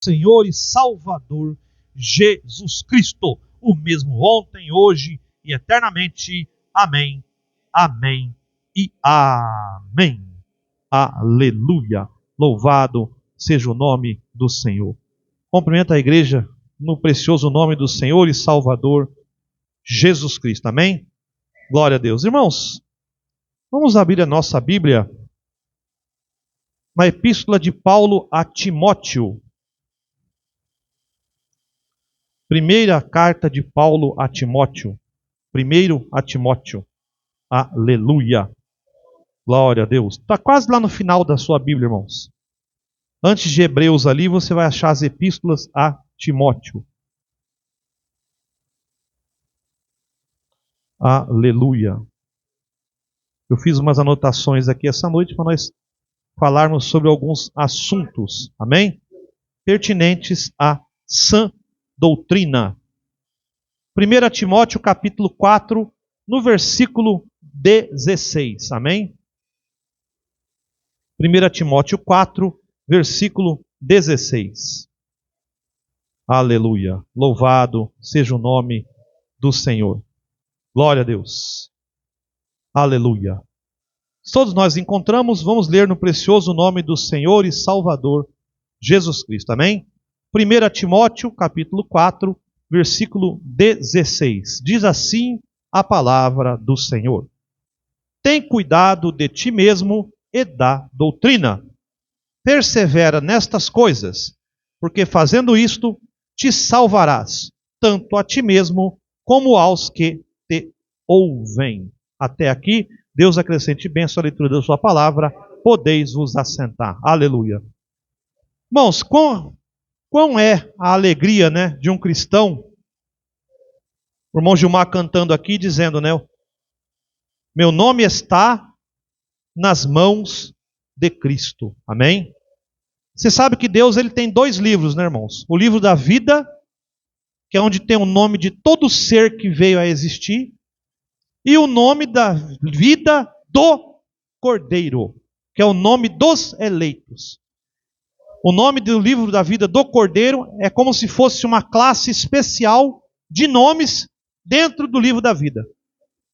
Senhor e Salvador Jesus Cristo, o mesmo ontem, hoje e eternamente. Amém, amém e amém. Aleluia. Louvado seja o nome do Senhor. Cumprimento a igreja no precioso nome do Senhor e Salvador Jesus Cristo. Amém? Glória a Deus. Irmãos, vamos abrir a nossa Bíblia na Epístola de Paulo a Timóteo. Primeira carta de Paulo a Timóteo. Primeiro a Timóteo. Aleluia. Glória a Deus. Está quase lá no final da sua Bíblia, irmãos. Antes de Hebreus ali, você vai achar as epístolas a Timóteo. Aleluia. Eu fiz umas anotações aqui essa noite para nós falarmos sobre alguns assuntos, amém? Pertinentes à sã doutrina. 1 Timóteo capítulo 4, no versículo 16, amém? 1 Timóteo 4, versículo 16. Aleluia. Louvado seja o nome do Senhor. Glória a Deus. Aleluia. Todos nós encontramos, vamos ler no precioso nome do Senhor e Salvador Jesus Cristo, amém? 1 Timóteo capítulo 4, versículo 16. Diz assim a palavra do Senhor: tem cuidado de ti mesmo e da doutrina. Persevera nestas coisas, porque fazendo isto te salvarás, tanto a ti mesmo como aos que te ouvem. Até aqui, Deus acrescente bênção à leitura da sua palavra, podeis vos assentar. Aleluia. Irmãos, quão é a alegria, né, de um cristão? O irmão Gilmar cantando aqui, dizendo, né, meu nome está nas mãos de Cristo. Amém? Você sabe que Deus ele tem dois livros, né, irmãos? O livro da vida, que é onde tem o nome de todo ser que veio a existir, e o nome da vida do Cordeiro, que é o nome dos eleitos. O nome do livro da vida do Cordeiro é como se fosse uma classe especial de nomes dentro do livro da vida.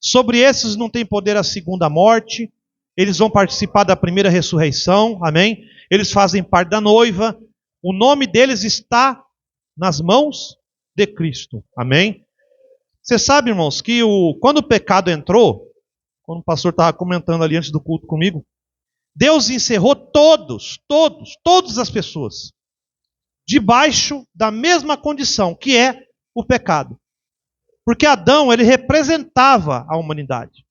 Sobre esses não tem poder a segunda morte, eles vão participar da primeira ressurreição, amém? Eles fazem parte da noiva, o nome deles está nas mãos de Cristo, amém? Você sabe, irmãos, que quando o pecado entrou, quando o pastor estava comentando ali antes do culto comigo, Deus encerrou todas as pessoas, debaixo da mesma condição, que é o pecado. Porque Adão, ele representava a humanidade.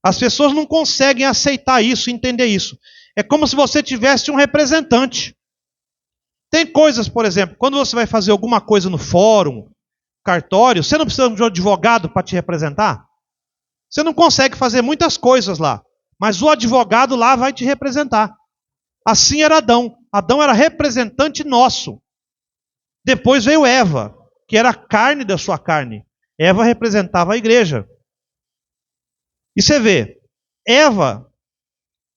As pessoas não conseguem aceitar isso, entender isso. É como se você tivesse um representante. Tem coisas, por exemplo, quando você vai fazer alguma coisa no fórum, cartório, você não precisa de um advogado para te representar? Você não consegue fazer muitas coisas lá, mas o advogado lá vai te representar. Assim era Adão. Adão era representante nosso. Depois veio Eva, que era a carne da sua carne. Eva representava a igreja. E você vê, Eva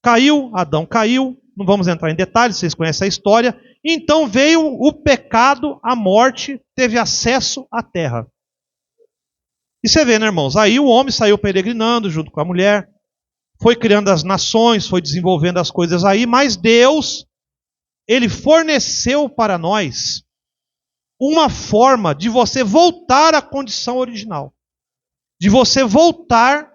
caiu, Adão caiu, não vamos entrar em detalhes, vocês conhecem a história. Então veio o pecado, a morte, teve acesso à terra. E você vê, né, irmãos? Aí o homem saiu peregrinando junto com a mulher, foi criando as nações, foi desenvolvendo as coisas aí, mas Deus, ele forneceu para nós uma forma de você voltar à condição original. De você voltar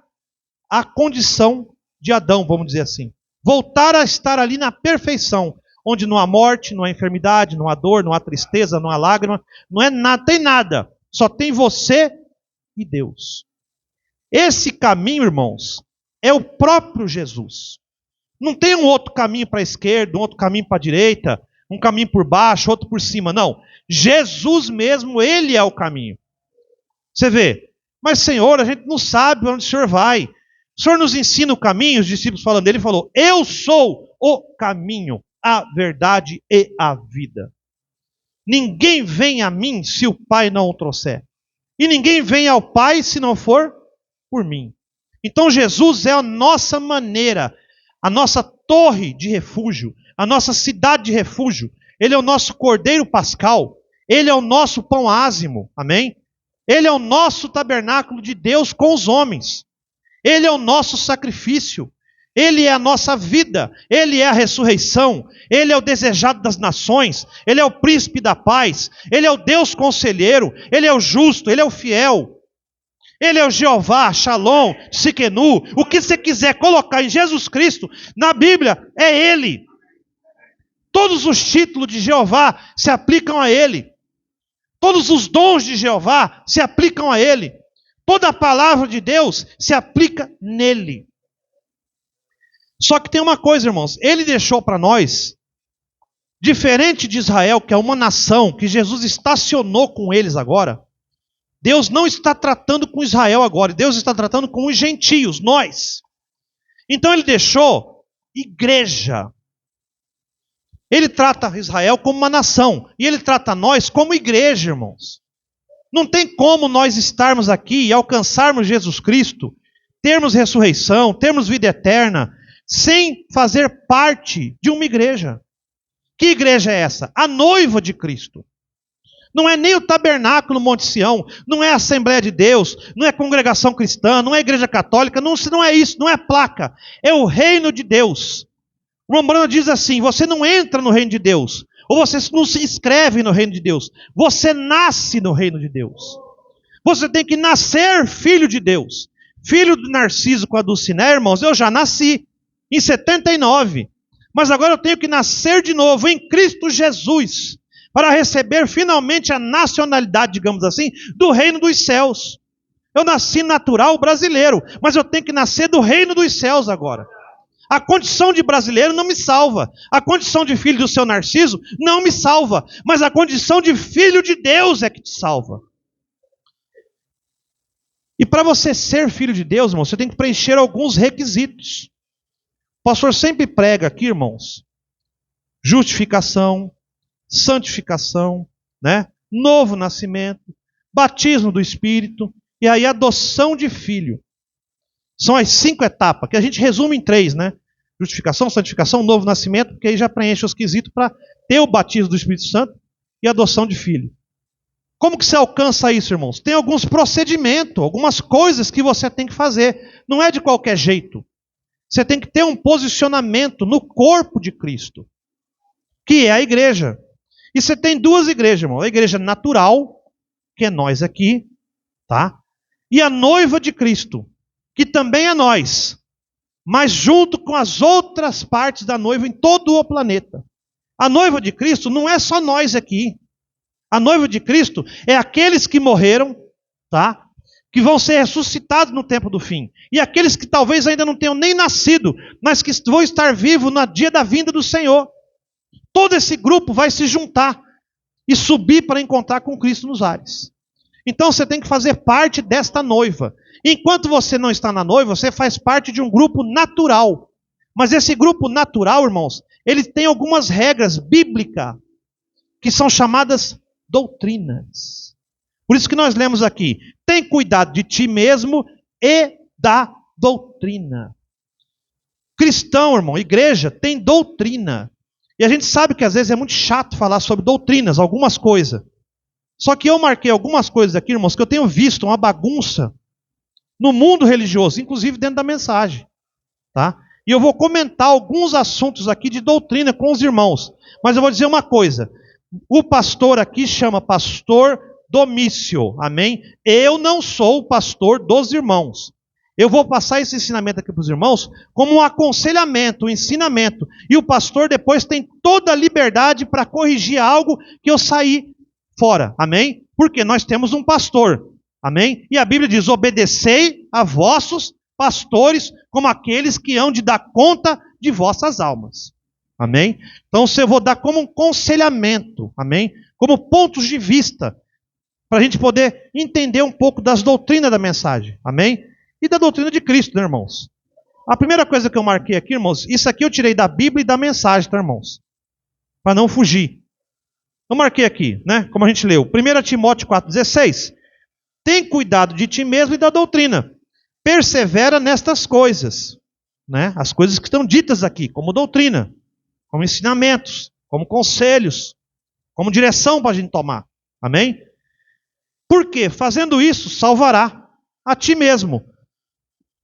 à condição de Adão, vamos dizer assim. Voltar a estar ali na perfeição, onde não há morte, não há enfermidade, não há dor, não há tristeza, não há lágrima, não é nada, tem nada. Só tem você e Deus. Esse caminho, irmãos, é o próprio Jesus. Não tem um outro caminho para a esquerda, um outro caminho para a direita, um caminho por baixo, outro por cima. Não. Jesus mesmo, ele é o caminho. Você vê, mas Senhor, a gente não sabe onde o Senhor vai. O Senhor nos ensina o caminho, os discípulos falando dele, falou, eu sou o caminho, a verdade e a vida. Ninguém vem a mim se o Pai não o trouxer. E ninguém vem ao Pai se não for por mim. Então Jesus é a nossa maneira, a nossa torre de refúgio, a nossa cidade de refúgio. Ele é o nosso cordeiro pascal, Ele é o nosso pão ázimo, amém? Ele é o nosso tabernáculo de Deus com os homens. Ele é o nosso sacrifício. Ele é a nossa vida. Ele é a ressurreição. Ele é o desejado das nações. Ele é o príncipe da paz. Ele é o Deus conselheiro. Ele é o justo. Ele é o fiel. Ele é o Jeová, Shalom, Siquenu. O que você quiser colocar em Jesus Cristo, na Bíblia, é Ele. Todos os títulos de Jeová se aplicam a Ele. Todos os dons de Jeová se aplicam a Ele. Toda a palavra de Deus se aplica nele. Só que tem uma coisa, irmãos. Ele deixou para nós, diferente de Israel, que é uma nação, que Jesus estacionou com eles agora, Deus não está tratando com Israel agora. Deus está tratando com os gentios, nós. Então ele deixou igreja. Ele trata Israel como uma nação. E ele trata nós como igreja, irmãos. Não tem como nós estarmos aqui e alcançarmos Jesus Cristo, termos ressurreição, termos vida eterna, sem fazer parte de uma igreja. Que igreja é essa? A noiva de Cristo. Não é nem o tabernáculo Monte Sião, não é a Assembleia de Deus, não é congregação cristã, não é igreja católica, não é isso, não é placa. É o reino de Deus. O Romano diz assim, você não entra no reino de Deus, ou você não se inscreve no reino de Deus, você nasce no reino de Deus. Você tem que nascer filho de Deus. Filho do Narciso com a Dulcinea, irmãos, eu já nasci em 79, mas agora eu tenho que nascer de novo em Cristo Jesus, para receber finalmente a nacionalidade, digamos assim, do reino dos céus. Eu nasci natural brasileiro, mas eu tenho que nascer do reino dos céus agora. A condição de brasileiro não me salva. A condição de filho do seu Narciso não me salva. Mas a condição de filho de Deus é que te salva. E para você ser filho de Deus, irmão, você tem que preencher alguns requisitos. O pastor sempre prega aqui, irmãos, justificação, santificação, né? Novo nascimento, batismo do Espírito e aí adoção de filho. São as 5 etapas, que a gente resume em 3, né? Justificação, santificação, novo nascimento, porque aí já preenche os quesitos para ter o batismo do Espírito Santo e adoção de filho. Como que você alcança isso, irmãos? Tem alguns procedimentos, algumas coisas que você tem que fazer. Não é de qualquer jeito. Você tem que ter um posicionamento no corpo de Cristo, que é a igreja. E você tem 2 igrejas, irmão. A igreja natural, que é nós aqui, tá? E a noiva de Cristo, que também é nós, mas junto com as outras partes da noiva em todo o planeta. A noiva de Cristo não é só nós aqui. A noiva de Cristo é aqueles que morreram, tá? Que vão ser ressuscitados no tempo do fim. E aqueles que talvez ainda não tenham nem nascido, mas que vão estar vivos no dia da vinda do Senhor. Todo esse grupo vai se juntar e subir para encontrar com Cristo nos ares. Então você tem que fazer parte desta noiva. Enquanto você não está na noiva, você faz parte de um grupo natural. Mas esse grupo natural, irmãos, ele tem algumas regras bíblicas que são chamadas doutrinas. Por isso que nós lemos aqui: tem cuidado de ti mesmo e da doutrina. Cristão, irmão, igreja, tem doutrina. E a gente sabe que às vezes é muito chato falar sobre doutrinas, algumas coisas. Só que eu marquei algumas coisas aqui, irmãos, que eu tenho visto uma bagunça no mundo religioso, inclusive dentro da mensagem. Tá? E eu vou comentar alguns assuntos aqui de doutrina com os irmãos. Mas eu vou dizer uma coisa. O pastor aqui chama pastor Domício. Amém? Eu não sou o pastor dos irmãos. Eu vou passar esse ensinamento aqui para os irmãos como um aconselhamento, um ensinamento. E o pastor depois tem toda a liberdade para corrigir algo que eu saí fora. Amém? Porque nós temos um pastor. Amém? E a Bíblia diz: obedecei a vossos pastores como aqueles que hão de dar conta de vossas almas. Amém? Então eu vou dar como um aconselhamento. Amém? Como pontos de vista. Para a gente poder entender um pouco das doutrinas da mensagem. Amém? E da doutrina de Cristo, né, irmãos? A primeira coisa que eu marquei aqui, irmãos, isso aqui eu tirei da Bíblia e da mensagem, tá, irmãos? Para não fugir. Eu marquei aqui, né? Como a gente leu. 1 Timóteo 4,16. Tem cuidado de ti mesmo e da doutrina. Persevera nestas coisas. Né? As coisas que estão ditas aqui, como doutrina, como ensinamentos. como conselhos, como direção para a gente tomar. Amém? Por quê? Fazendo isso, salvará a ti mesmo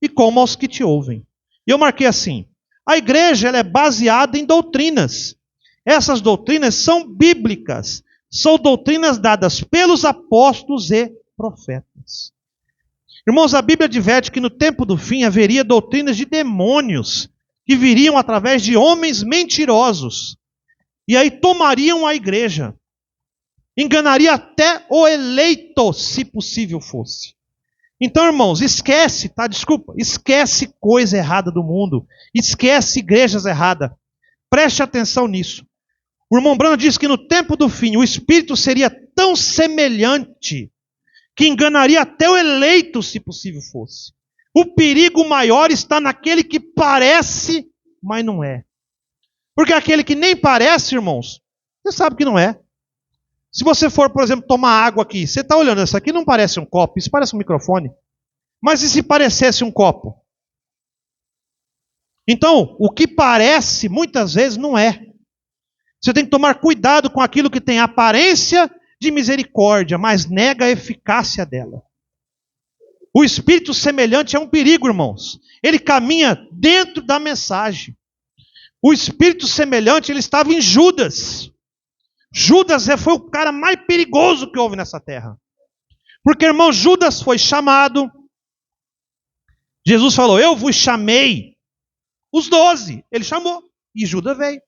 e como aos que te ouvem. E eu marquei assim, a igreja ela é baseada em doutrinas. Essas doutrinas são bíblicas, são doutrinas dadas pelos apóstolos e profetas. Irmãos, a Bíblia adverte que no tempo do fim haveria doutrinas de demônios que viriam através de homens mentirosos. E aí tomariam a igreja. Enganaria até o eleito, se possível fosse. Então, irmãos, esquece, tá? Desculpa, esquece coisa errada do mundo. Esquece igrejas erradas. Preste atenção nisso. O irmão Branham diz que no tempo do fim o Espírito seria tão semelhante que enganaria até o eleito, se possível fosse. O perigo maior está naquele que parece, mas não é. Porque aquele que nem parece, irmãos, você sabe que não é. Se você for, por exemplo, tomar água aqui, você está olhando, isso aqui não parece um copo, isso parece um microfone. Mas e se parecesse um copo? Então, o que parece, muitas vezes, não é. Você tem que tomar cuidado com aquilo que tem aparência de misericórdia, mas nega a eficácia dela. O espírito semelhante é um perigo, irmãos. Ele caminha dentro da mensagem. O espírito semelhante, ele estava em Judas. Judas foi o cara mais perigoso que houve nessa terra. Porque, irmão, Judas foi chamado. Jesus falou, eu vos chamei os 12. Ele chamou. E Judas veio.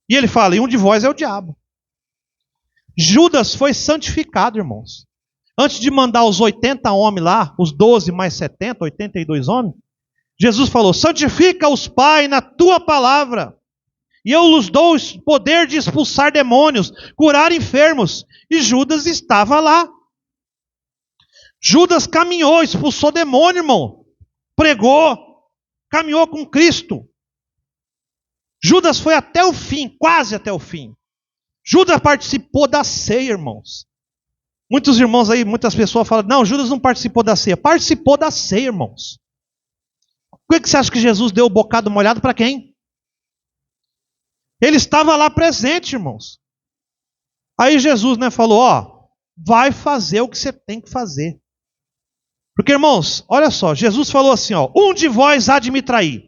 E ele fala, e um de vós é o diabo. Judas foi santificado, irmãos. Antes de mandar os 80 homens lá, os 12 mais 70, 82 homens, Jesus falou, santifica-os, Pai, na tua palavra. E eu lhes dou o poder de expulsar demônios, curar enfermos. E Judas estava lá. Judas caminhou, expulsou demônio, irmão. Pregou, caminhou com Cristo. Judas foi até o fim, quase até o fim. Judas participou da ceia, irmãos. Muitos irmãos aí, muitas pessoas falam, não, Judas não participou da ceia. Participou da ceia, irmãos. Por que você acha que Jesus deu o bocado molhado para quem? Ele estava lá presente, irmãos. Aí Jesus, falou, vai fazer o que você tem que fazer. Porque, irmãos, olha só, Jesus falou assim, um de vós há de me trair.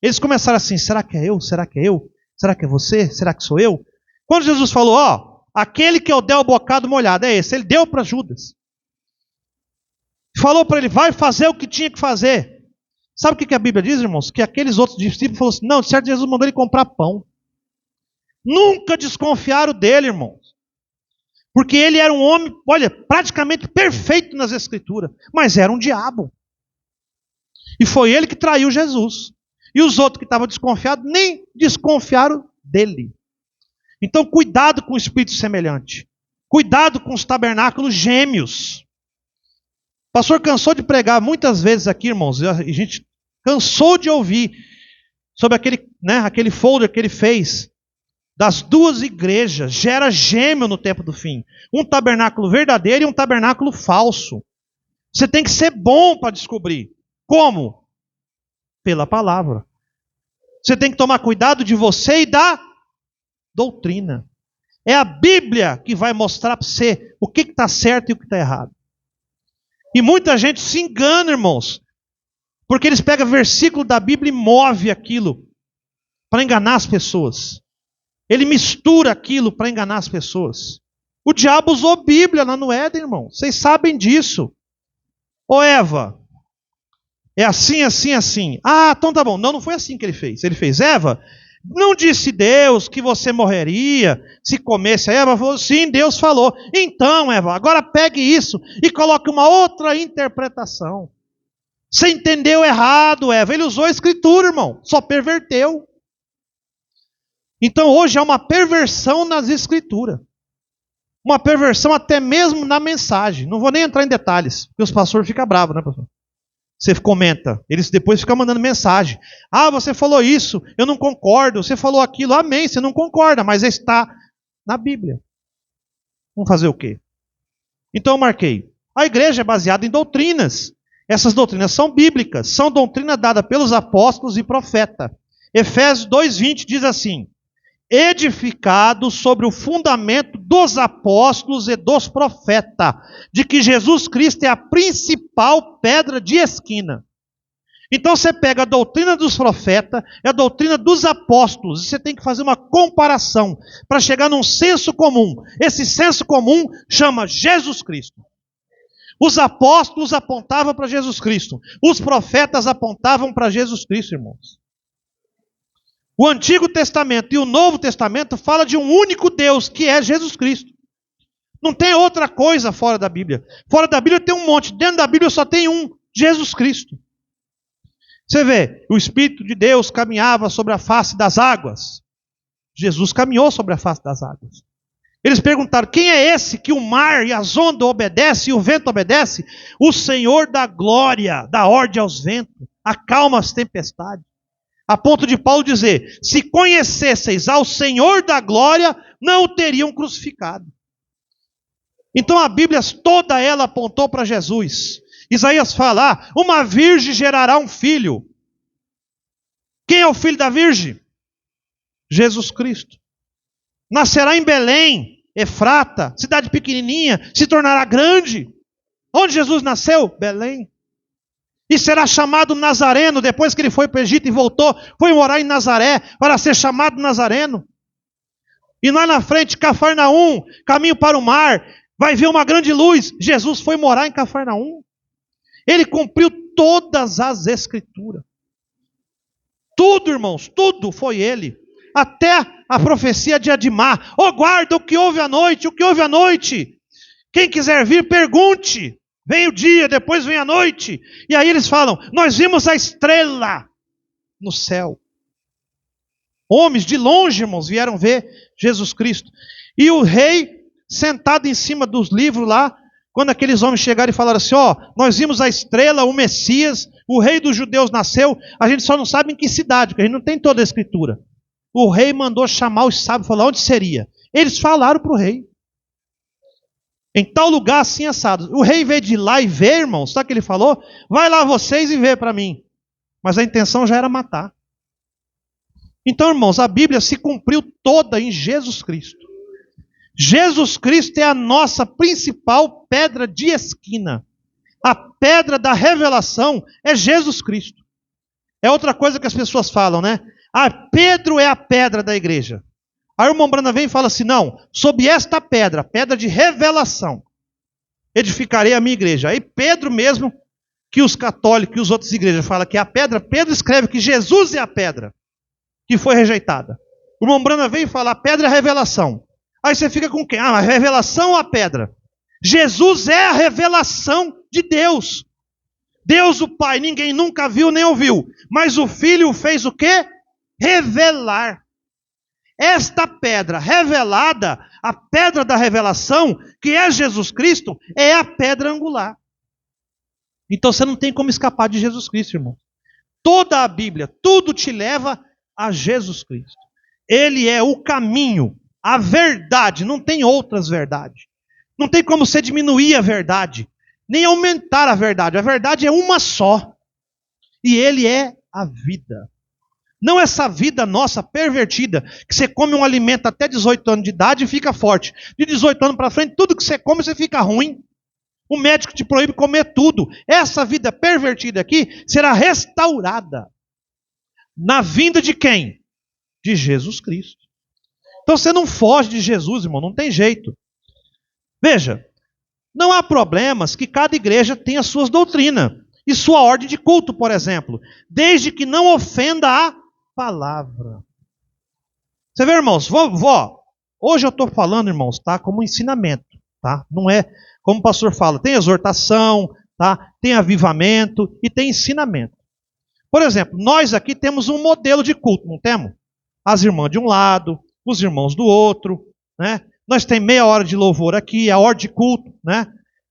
Eles começaram assim, será que é eu? Será que é eu? Será que é você? Será que sou eu? Quando Jesus falou, aquele que eu der o bocado molhado, é esse. Ele deu para Judas. Falou para ele, vai fazer o que tinha que fazer. Sabe o que a Bíblia diz, irmãos? Que aqueles outros discípulos falaram assim, não, de certo Jesus mandou ele comprar pão. Nunca desconfiaram dele, irmãos. Porque ele era um homem, olha, praticamente perfeito nas Escrituras. Mas era um diabo. E foi ele que traiu Jesus. E os outros que estavam desconfiados, nem desconfiaram dele. Então, cuidado com o espírito semelhante. Cuidado com os tabernáculos gêmeos. O pastor cansou de pregar muitas vezes aqui, irmãos. E a gente cansou de ouvir sobre aquele folder que ele fez das duas igrejas. Gera gêmeo no tempo do fim. Um tabernáculo verdadeiro e um tabernáculo falso. Você tem que ser bom para descobrir. Como? Pela palavra. Você tem que tomar cuidado de você e da doutrina. É a Bíblia que vai mostrar para você o que está certo e o que está errado. E muita gente se engana, irmãos, porque eles pegam versículo da Bíblia e move aquilo para enganar as pessoas. Ele mistura aquilo para enganar as pessoas. O diabo usou Bíblia lá no Éden, irmão. Vocês sabem disso. Ô Eva, é assim, assim, assim. Então tá bom. Não foi assim que ele fez. Ele fez, Eva, não disse Deus que você morreria se comesse? A Eva falou, sim, Deus falou. Então, Eva, agora pegue isso e coloque uma outra interpretação. Você entendeu errado, Eva. Ele usou a Escritura, irmão. Só perverteu. Então, hoje há uma perversão nas Escrituras. Uma perversão até mesmo na mensagem. Não vou nem entrar em detalhes, porque os pastores ficam bravos, né, pastor? Você comenta, eles depois ficam mandando mensagem. Você falou isso, eu não concordo. Você falou aquilo, amém, você não concorda, mas está na Bíblia. Vamos fazer o quê? Então eu marquei. A igreja é baseada em doutrinas. Essas doutrinas são bíblicas, são doutrina dada pelos apóstolos e profetas. Efésios 2:20 diz assim, edificado sobre o fundamento dos apóstolos e dos profetas, de que Jesus Cristo é a principal pedra de esquina. Então você pega a doutrina dos profetas e a doutrina dos apóstolos, e você tem que fazer uma comparação para chegar num senso comum. Esse senso comum chama Jesus Cristo. Os apóstolos apontavam para Jesus Cristo, os profetas apontavam para Jesus Cristo, irmãos. O Antigo Testamento e o Novo Testamento falam de um único Deus, que é Jesus Cristo. Não tem outra coisa fora da Bíblia. Fora da Bíblia tem um monte, dentro da Bíblia só tem um, Jesus Cristo. Você vê, o Espírito de Deus caminhava sobre a face das águas. Jesus caminhou sobre a face das águas. Eles perguntaram, quem é esse que o mar e as ondas obedecem e o vento obedece? O Senhor da glória, dá ordem aos ventos, acalma as tempestades. A ponto de Paulo dizer, se conhecesseis ao Senhor da glória, não o teriam crucificado. Então a Bíblia toda ela apontou para Jesus. Isaías fala, uma virgem gerará um filho. Quem é o filho da virgem? Jesus Cristo. Nascerá em Belém, Efrata, cidade pequenininha, se tornará grande. Onde Jesus nasceu? Belém. E será chamado Nazareno, depois que ele foi para o Egito e voltou, foi morar em Nazaré, para ser chamado Nazareno. E lá na frente, Cafarnaum, caminho para o mar, vai ver uma grande luz. Jesus foi morar em Cafarnaum. Ele cumpriu todas as escrituras. Tudo, irmãos, tudo foi ele. Até a profecia de Adimá. Guarda o que houve à noite, o que houve à noite. Quem quiser vir, pergunte. Vem o dia, depois vem a noite. E aí eles falam, nós vimos a estrela no céu. Homens de longe, irmãos, vieram ver Jesus Cristo. E o rei, sentado em cima dos livros lá, quando aqueles homens chegaram e falaram assim, nós vimos a estrela, o Messias, o rei dos judeus nasceu, a gente só não sabe em que cidade, porque a gente não tem toda a escritura. O rei mandou chamar os sábios e falar, onde seria? Eles falaram para o rei. Em tal lugar assim assado. O rei veio de lá e vê, irmãos, sabe o que ele falou? Vai lá vocês e vê para mim. Mas a intenção já era matar. Então, irmãos, a Bíblia se cumpriu toda em Jesus Cristo. Jesus Cristo é a nossa principal pedra de esquina. A pedra da revelação é Jesus Cristo. É outra coisa que as pessoas falam, né? Pedro é a pedra da igreja. Aí o irmão Brana vem e fala assim, não, sob esta pedra, pedra de revelação, edificarei a minha igreja. Aí Pedro mesmo, que os católicos e as outras igrejas falam que é a pedra, Pedro escreve que Jesus é a pedra que foi rejeitada. O irmão Brana vem e fala, a pedra é a revelação. Aí você fica com quem? A revelação ou a pedra? Jesus é a revelação de Deus. Deus o Pai, ninguém nunca viu nem ouviu. Mas o Filho fez o quê? Revelar. Esta pedra revelada, a pedra da revelação, que é Jesus Cristo, é a pedra angular. Então você não tem como escapar de Jesus Cristo, irmão. Toda a Bíblia, tudo te leva a Jesus Cristo. Ele é o caminho, a verdade, não tem outras verdades. Não tem como você diminuir a verdade, nem aumentar a verdade. A verdade é uma só. E ele é a vida. Não essa vida nossa pervertida, que você come um alimento até 18 anos de idade e fica forte. De 18 anos para frente, tudo que você come, você fica ruim. O médico te proíbe comer tudo. Essa vida pervertida aqui será restaurada. Na vinda de quem? De Jesus Cristo. Então você não foge de Jesus, irmão, não tem jeito. Veja, não há problemas que cada igreja tenha suas doutrinas e sua ordem de culto, por exemplo, desde que não ofenda a palavra. Você vê, irmãos, hoje eu estou falando, irmãos, tá, como ensinamento, tá? Não é, como o pastor fala, tem exortação, tá? Tem avivamento e tem ensinamento. Por exemplo, nós aqui temos um modelo de culto, não temos? As irmãs de um lado, os irmãos do outro, né? Nós temos meia hora de louvor aqui, a hora de culto, né?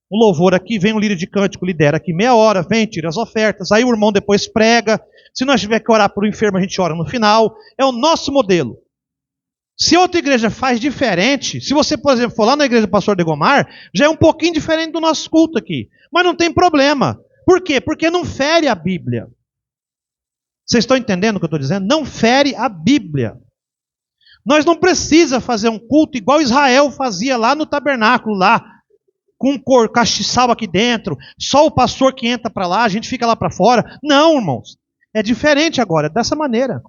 O louvor aqui, vem o líder de cântico, lidera aqui meia hora, vem, tira as ofertas, aí o irmão depois prega. Se nós tiver que orar por um enfermo, a gente ora no final. É o nosso modelo. Se outra igreja faz diferente, se você, por exemplo, for lá na igreja do pastor Degomar, já é um pouquinho diferente do nosso culto aqui. Mas não tem problema. Por quê? Porque não fere a Bíblia. Vocês estão entendendo o que eu estou dizendo? Não fere a Bíblia. Nós não precisamos fazer um culto igual Israel fazia lá no tabernáculo, lá, com castiçal aqui dentro, só o pastor que entra para lá, a gente fica lá para fora. Não, irmãos, é diferente agora, é dessa maneira.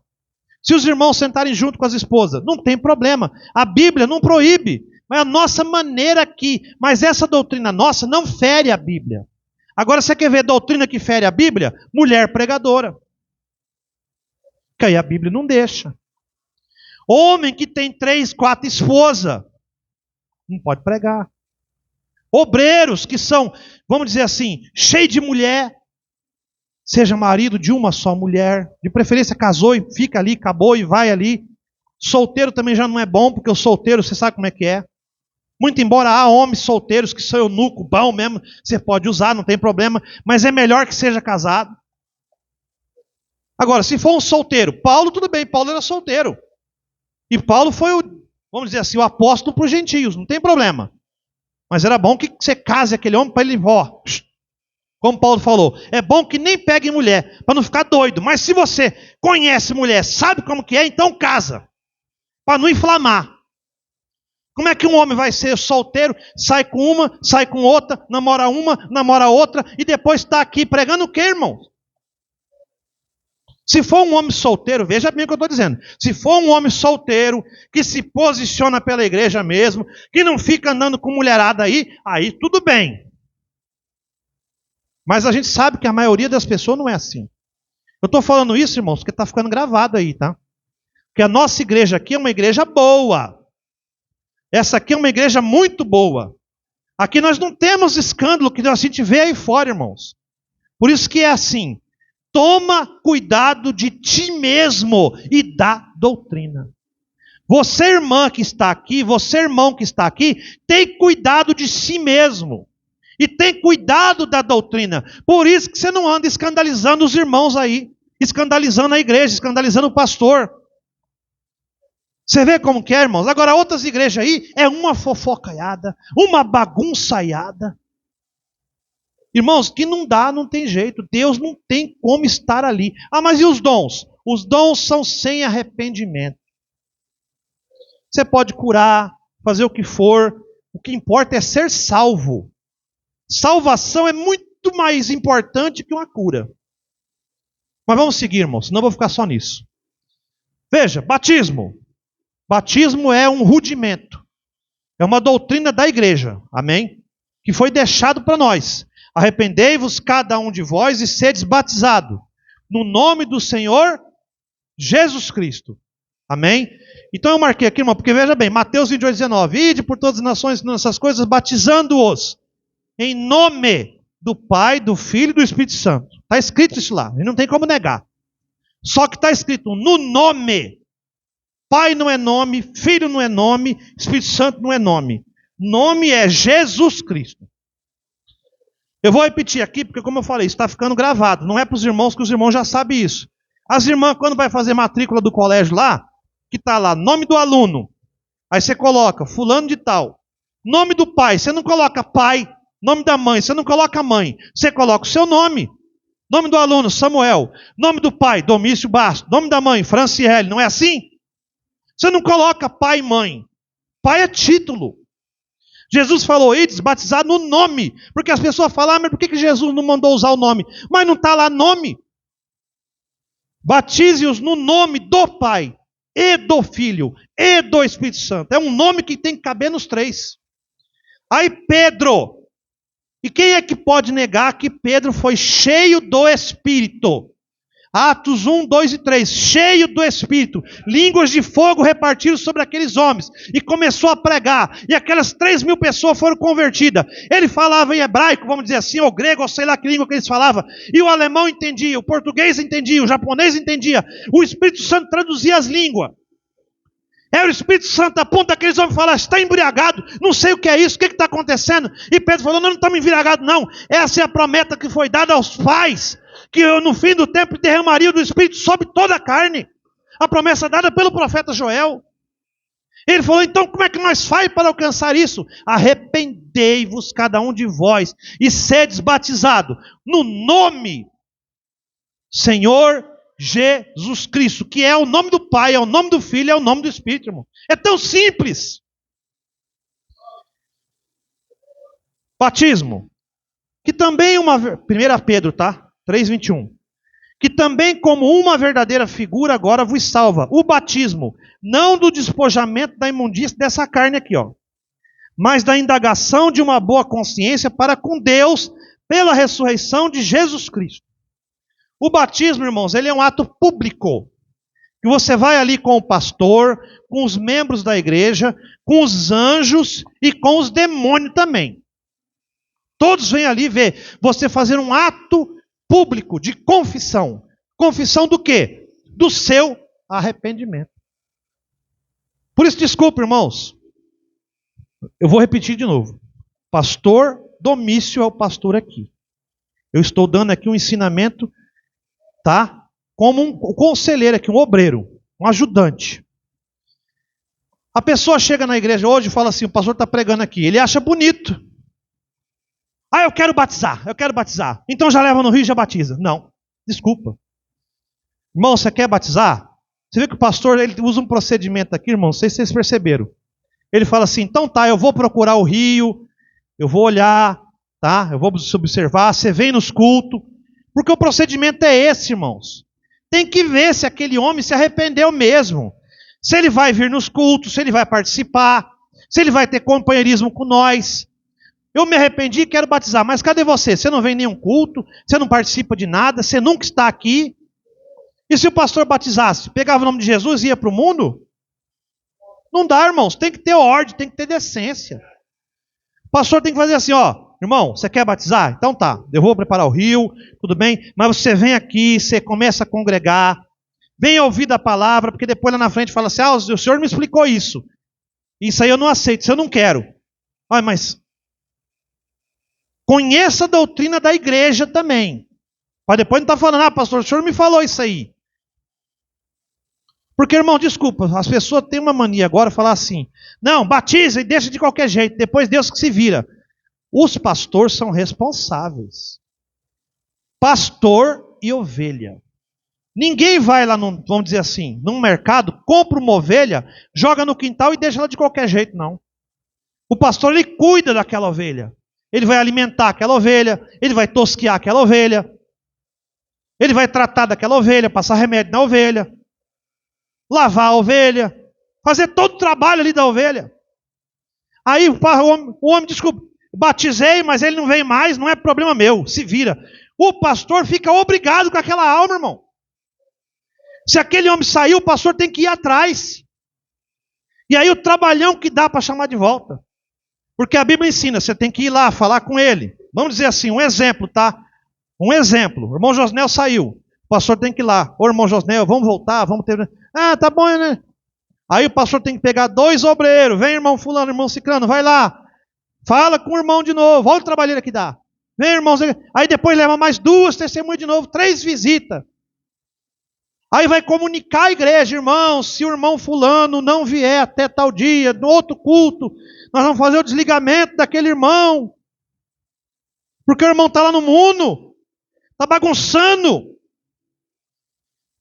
Se os irmãos sentarem junto com as esposas, não tem problema, a Bíblia não proíbe, mas a nossa maneira aqui, mas essa doutrina nossa não fere a Bíblia. Agora você quer ver doutrina que fere a Bíblia? Mulher pregadora. Que aí a Bíblia não deixa. Homem que tem 3, 4 esposas, não pode pregar. Obreiros que são, vamos dizer assim, cheios de mulher, seja marido de uma só mulher, de preferência casou e fica ali, acabou e vai ali. Solteiro também já não é bom, porque o solteiro, você sabe como é que é. Muito embora há homens solteiros que são eunuco, bom mesmo, você pode usar, não tem problema, mas é melhor que seja casado. Agora, se for um solteiro, Paulo, tudo bem, Paulo era solteiro. E Paulo foi vamos dizer assim, o apóstolo para os gentios, não tem problema. Mas era bom que você case aquele homem para ele, como Paulo falou, é bom que nem pegue mulher, para não ficar doido. Mas se você conhece mulher, sabe como que é, então casa, para não inflamar. Como é que um homem vai ser solteiro, sai com uma, sai com outra, namora outra, e depois está aqui pregando o quê, irmão? Se for um homem solteiro, veja bem o que eu estou dizendo. Se for um homem solteiro, que se posiciona pela igreja mesmo, que não fica andando com mulherada aí tudo bem. Mas a gente sabe que a maioria das pessoas não é assim. Eu estou falando isso, irmãos, porque está ficando gravado aí, tá? Porque a nossa igreja aqui é uma igreja boa. Essa aqui é uma igreja muito boa. Aqui nós não temos escândalo que a gente vê aí fora, irmãos. Por isso que é assim. Toma cuidado de ti mesmo e da doutrina. Você, irmã que está aqui, você, irmão que está aqui, tem cuidado de si mesmo. E tem cuidado da doutrina. Por isso que você não anda escandalizando os irmãos aí. Escandalizando a igreja, escandalizando o pastor. Você vê como que é, irmãos? Agora, outras igrejas aí, é uma fofocaiada, uma bagunçaiada. Irmãos, que não dá, não tem jeito. Deus não tem como estar ali. Ah, mas e os dons? Os dons são sem arrependimento. Você pode curar, fazer o que for. O que importa é ser salvo. Salvação é muito mais importante que uma cura. Mas vamos seguir, irmãos, senão eu vou ficar só nisso. Veja, batismo. Batismo é um rudimento. É uma doutrina da igreja. Amém? Que foi deixado para nós. Arrependei-vos cada um de vós e sedes batizado no nome do Senhor Jesus Cristo. Amém? Então eu marquei aqui, irmão, porque veja bem, Mateus 28:19. Ide por todas as nações, nessas coisas, batizando-os em nome do Pai, do Filho e do Espírito Santo. Está escrito isso lá, e não tem como negar. Só que está escrito no nome. Pai não é nome, Filho não é nome, Espírito Santo não é nome. Nome é Jesus Cristo. Eu vou repetir aqui, porque como eu falei, isso está ficando gravado. Não é para os irmãos, que os irmãos já sabem isso. As irmãs, quando vai fazer matrícula do colégio lá, que está lá, nome do aluno. Aí você coloca, fulano de tal. Nome do pai, você não coloca pai. Nome da mãe, você não coloca mãe. Você coloca o seu nome. Nome do aluno, Samuel. Nome do pai, Domício Bastos. Nome da mãe, Franciele. Não é assim? Você não coloca pai e mãe. Pai é título. Jesus falou, ides, batizado no nome. Porque as pessoas falam, mas por que Jesus não mandou usar o nome? Mas não está lá nome. Batize-os no nome do Pai, e do Filho, e do Espírito Santo. É um nome que tem que caber nos três. Aí Pedro. E quem é que pode negar que Pedro foi cheio do Espírito? Atos 1, 2 e 3, cheio do Espírito, línguas de fogo repartiram sobre aqueles homens, e começou a pregar, e aquelas 3.000 pessoas foram convertidas. Ele falava em hebraico, vamos dizer assim, ou grego, ou sei lá que língua que eles falavam, e o alemão entendia, o português entendia, o japonês entendia, o Espírito Santo traduzia as línguas. Era o Espírito Santo aponta aqueles homens e fala, está embriagado, não sei o que é isso, o que está acontecendo? E Pedro falou, não estamos embriagados não, essa é a promessa que foi dada aos pais, que eu, no fim do tempo derramaria do Espírito sobre toda a carne. A promessa dada pelo profeta Joel. Ele falou, então como é que nós faz para alcançar isso? Arrependei-vos cada um de vós e sedes batizado no nome Senhor Jesus Cristo, que é o nome do Pai, é o nome do Filho, é o nome do Espírito, irmão. É tão simples. Batismo, que também 1 Pedro, tá? 3:21. Que também como uma verdadeira figura agora vos salva. O batismo, não do despojamento da imundícia dessa carne aqui, ó, mas da indagação de uma boa consciência para com Deus pela ressurreição de Jesus Cristo. O batismo, irmãos, ele é um ato público. Que você vai ali com o pastor, com os membros da igreja, com os anjos e com os demônios também. Todos vêm ali ver você fazer um ato público de confissão. Confissão do quê? Do seu arrependimento. Por isso, desculpa, irmãos. Eu vou repetir de novo. Pastor Domício é o pastor aqui. Eu estou dando aqui um ensinamento, tá? Como um conselheiro aqui, um obreiro, um ajudante. A pessoa chega na igreja hoje e fala assim, o pastor está pregando aqui. Ele acha bonito. Ah, eu quero batizar. Então já leva no rio e já batiza. Não, desculpa. Irmão, você quer batizar? Você vê que o pastor ele usa um procedimento aqui, irmão, não sei se vocês perceberam. Ele fala assim, então tá, eu vou procurar o rio, eu vou olhar, tá? Eu vou observar, você vem nos cultos. Porque o procedimento é esse, irmãos. Tem que ver se aquele homem se arrependeu mesmo. Se ele vai vir nos cultos, se ele vai participar, se ele vai ter companheirismo com nós. Eu me arrependi e quero batizar, mas cadê você? Você não vem em nenhum culto, você não participa de nada, você nunca está aqui. E se o pastor batizasse, pegava o nome de Jesus e ia para o mundo? Não dá, irmãos, tem que ter ordem, tem que ter decência. O pastor tem que fazer assim, ó, irmão, você quer batizar? Então tá, eu vou preparar o rio, tudo bem, mas você vem aqui, você começa a congregar, vem ouvir da palavra, porque depois lá na frente fala assim, ah, o senhor me explicou isso. Isso aí eu não aceito, isso eu não quero. Ah, mas conheça a doutrina da igreja também. Para depois não estar falando, ah, pastor, o senhor me falou isso aí. Porque, irmão, desculpa, as pessoas têm uma mania agora de falar assim, não, batiza e deixa de qualquer jeito, depois Deus que se vira. Os pastores são responsáveis. Pastor e ovelha. Ninguém vai lá, vamos dizer assim, num mercado, compra uma ovelha, joga no quintal e deixa ela de qualquer jeito, não. O pastor, ele cuida daquela ovelha. Ele vai alimentar aquela ovelha, ele vai tosquear aquela ovelha, ele vai tratar daquela ovelha, passar remédio na ovelha, lavar a ovelha, fazer todo o trabalho ali da ovelha. Aí o homem, desculpa, batizei, mas ele não vem mais, não é problema meu, se vira. O pastor fica obrigado com aquela alma, irmão. Se aquele homem saiu, o pastor tem que ir atrás. E aí o trabalhão que dá para chamar de volta. Porque a Bíblia ensina, você tem que ir lá, falar com ele. Vamos dizer assim, um exemplo, tá? Um exemplo, o irmão Josnel saiu, o pastor tem que ir lá. Ô irmão Josnel, vamos voltar, vamos ter... Ah, tá bom, né? Aí o pastor tem que pegar 2 obreiros, vem irmão fulano, irmão ciclano, vai lá. Fala com o irmão de novo, olha o trabalheiro que dá. Vem irmão, aí depois leva mais 2 testemunhas de novo, 3 visitas. Aí vai comunicar a igreja, irmão, se o irmão fulano não vier até tal dia, no outro culto, nós vamos fazer o desligamento daquele irmão. Porque o irmão está lá no mundo, está bagunçando.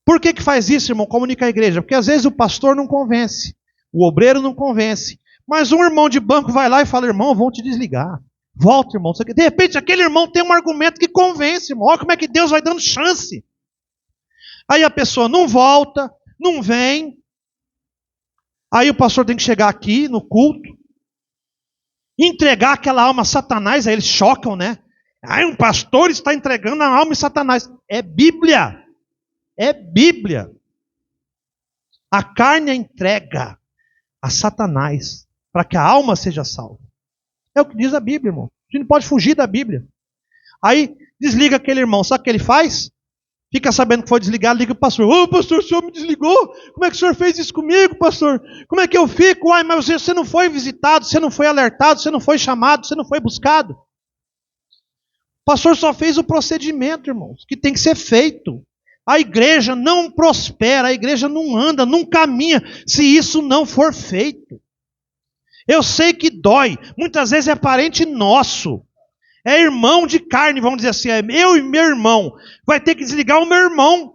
Por que faz isso, irmão? Comunica a igreja. Porque às vezes o pastor não convence, o obreiro não convence. Mas um irmão de banco vai lá e fala, irmão, vão te desligar. Volta, irmão. De repente aquele irmão tem um argumento que convence, irmão. Olha como é que Deus vai dando chance. Aí a pessoa não volta, não vem. Aí o pastor tem que chegar aqui no culto, entregar aquela alma a Satanás. Aí eles chocam, né? Aí um pastor está entregando a alma a Satanás. É Bíblia. É Bíblia. A carne é entrega a Satanás para que a alma seja salva. É o que diz a Bíblia, irmão. A gente não pode fugir da Bíblia. Aí desliga aquele irmão. Sabe o que ele faz? Fica sabendo que foi desligado, liga para o pastor. Ô pastor, o senhor me desligou? Como é que o senhor fez isso comigo, pastor? Como é que eu fico? Ai, mas você não foi visitado, você não foi alertado, você não foi chamado, você não foi buscado. O pastor só fez o procedimento, irmãos, que tem que ser feito. A igreja não prospera, a igreja não anda, não caminha, se isso não for feito. Eu sei que dói, muitas vezes é parente nosso. É irmão de carne, vamos dizer assim, é eu e meu irmão. Vai ter que desligar o meu irmão.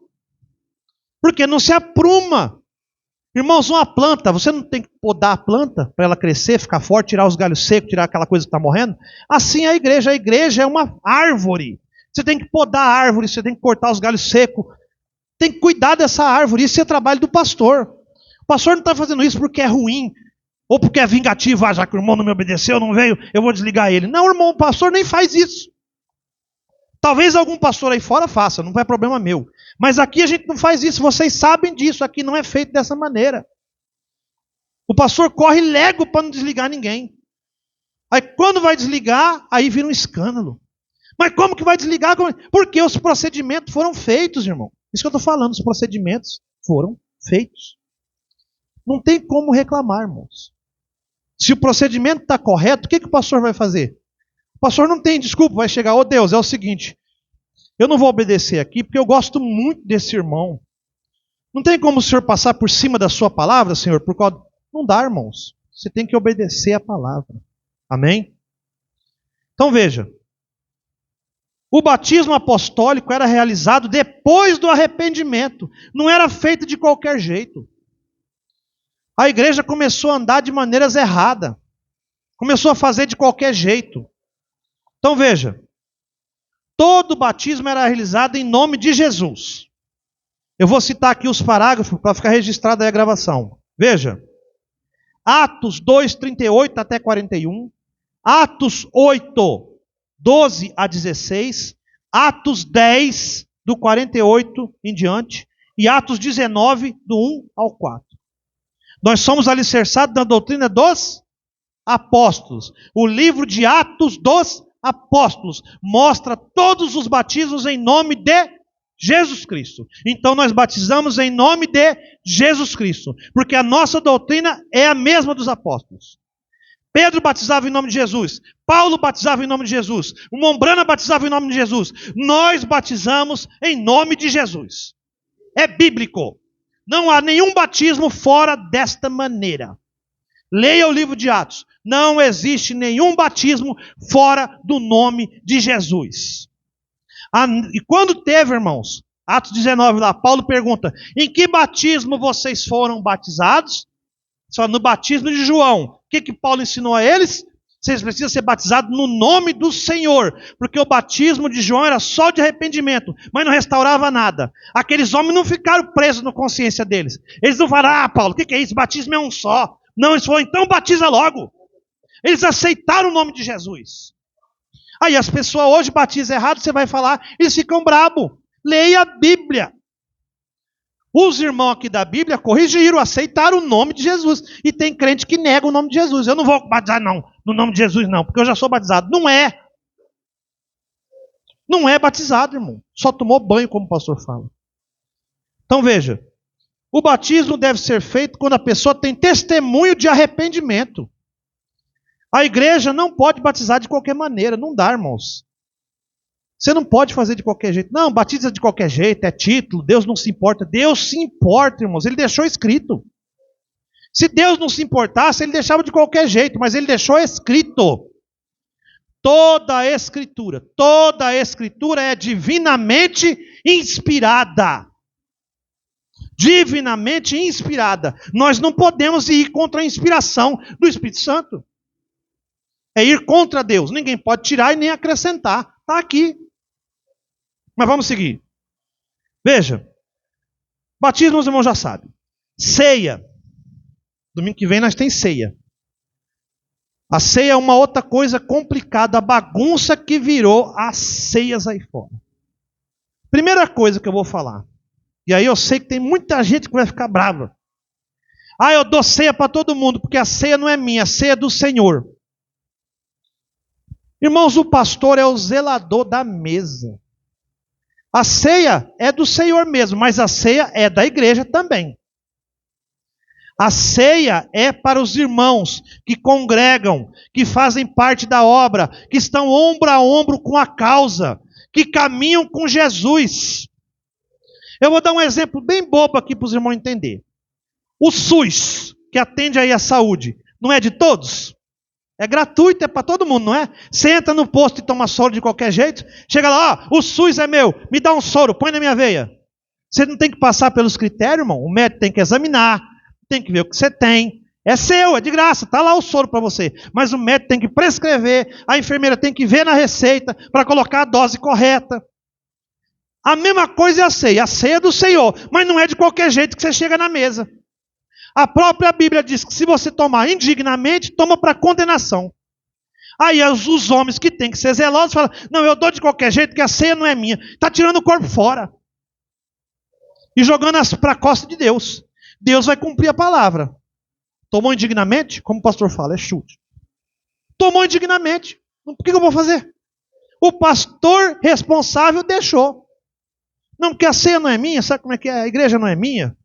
Porque não se apruma. Irmãos, uma planta, você não tem que podar a planta para ela crescer, ficar forte, tirar os galhos secos, tirar aquela coisa que está morrendo? Assim é a igreja é uma árvore. Você tem que podar a árvore, você tem que cortar os galhos secos, tem que cuidar dessa árvore, isso é trabalho do pastor. O pastor não está fazendo isso porque é ruim, ou porque é vingativo, já que o irmão não me obedeceu, não veio, eu vou desligar ele. Não, irmão, o pastor nem faz isso. Talvez algum pastor aí fora faça, não é problema meu. Mas aqui a gente não faz isso, vocês sabem disso, aqui não é feito dessa maneira. O pastor corre lego para não desligar ninguém. Aí quando vai desligar, aí vira um escândalo. Mas como que vai desligar? Porque os procedimentos foram feitos, irmão. Isso que eu estou falando, os procedimentos foram feitos. Não tem como reclamar, irmãos. Se o procedimento está correto, o que o pastor vai fazer? O pastor não tem desculpa, vai chegar, ô Deus, é o seguinte, eu não vou obedecer aqui porque eu gosto muito desse irmão. Não tem como o senhor passar por cima da sua palavra, senhor? Por causa... Não dá, irmãos. Você tem que obedecer a palavra. Amém? Então veja. O batismo apostólico era realizado depois do arrependimento. Não era feito de qualquer jeito. A igreja começou a andar de maneiras erradas. Começou a fazer de qualquer jeito. Então veja. Todo batismo era realizado em nome de Jesus. Eu vou citar aqui os parágrafos para ficar registrada aí a gravação. Veja. Atos 2, 38 até 41. Atos 8, 12 a 16. Atos 10, do 48 em diante. E Atos 19, do 1 ao 4. Nós somos alicerçados na doutrina dos apóstolos. O livro de Atos dos Apóstolos mostra todos os batismos em nome de Jesus Cristo. Então nós batizamos em nome de Jesus Cristo, porque a nossa doutrina é a mesma dos apóstolos. Pedro batizava em nome de Jesus, Paulo batizava em nome de Jesus, o Mombrana batizava em nome de Jesus. Nós batizamos em nome de Jesus. É bíblico. Não há nenhum batismo fora desta maneira. Leia o livro de Atos. Não existe nenhum batismo fora do nome de Jesus. E quando teve, irmãos, Atos 19 lá, Paulo pergunta, em que batismo vocês foram batizados? Só no batismo de João. O que Paulo ensinou a eles? Vocês precisam ser batizados no nome do Senhor, porque o batismo de João era só de arrependimento, mas não restaurava nada. Aqueles homens não ficaram presos na consciência deles. Eles não falaram, Paulo, o que é isso? Batismo é um só. Não, eles falaram, então batiza logo. Eles aceitaram o nome de Jesus. Aí as pessoas hoje batizam errado, você vai falar, eles ficam bravos. Leia a Bíblia. Os irmãos aqui da Bíblia corrigiram, aceitaram o nome de Jesus. E tem crente que nega o nome de Jesus. Eu não vou batizar não, no nome de Jesus não, porque eu já sou batizado. Não é. Não é batizado, irmão. Só tomou banho, como o pastor fala. Então veja, o batismo deve ser feito quando a pessoa tem testemunho de arrependimento. A igreja não pode batizar de qualquer maneira, não dá, irmãos. Você não pode fazer de qualquer jeito. Não, batiza de qualquer jeito, é título, Deus não se importa. Deus se importa, irmãos, Ele deixou escrito. Se Deus não se importasse, Ele deixava de qualquer jeito, mas Ele deixou escrito. Toda a Escritura é divinamente inspirada. Divinamente inspirada. Nós não podemos ir contra a inspiração do Espírito Santo. É ir contra Deus. Ninguém pode tirar e nem acrescentar. Está aqui. Mas vamos seguir. Veja. Batismo, os irmãos já sabem. Ceia. Domingo que vem nós temos ceia. A ceia é uma outra coisa complicada. A bagunça que virou as ceias aí fora. Primeira coisa que eu vou falar. E aí eu sei que tem muita gente que vai ficar brava. Eu dou ceia para todo mundo, porque a ceia não é minha, a ceia é do Senhor. Irmãos, o pastor é o zelador da mesa. A ceia é do Senhor mesmo, mas a ceia é da igreja também. A ceia é para os irmãos que congregam, que fazem parte da obra, que estão ombro a ombro com a causa, que caminham com Jesus. Eu vou dar um exemplo bem bobo aqui para os irmãos entenderem. O SUS, que atende aí a saúde, não é de todos? É gratuito, é para todo mundo, não é? Você entra no posto e toma soro de qualquer jeito, chega lá, o SUS é meu, me dá um soro, põe na minha veia. Você não tem que passar pelos critérios, irmão. O médico tem que examinar, tem que ver o que você tem. É seu, é de graça, está lá o soro para você. Mas o médico tem que prescrever, a enfermeira tem que ver na receita para colocar a dose correta. A mesma coisa é a ceia é do Senhor, mas não é de qualquer jeito que você chega na mesa. A própria Bíblia diz que se você tomar indignamente, toma para condenação. Aí os homens que têm que ser zelosos falam, não, eu dou de qualquer jeito que a ceia não é minha. Está tirando o corpo fora. E jogando para a costa de Deus. Deus vai cumprir a palavra. Tomou indignamente? Como o pastor fala, é chute. Tomou indignamente. O que eu vou fazer? O pastor responsável deixou. Não, porque a ceia não é minha, sabe como é que é? A igreja não é minha.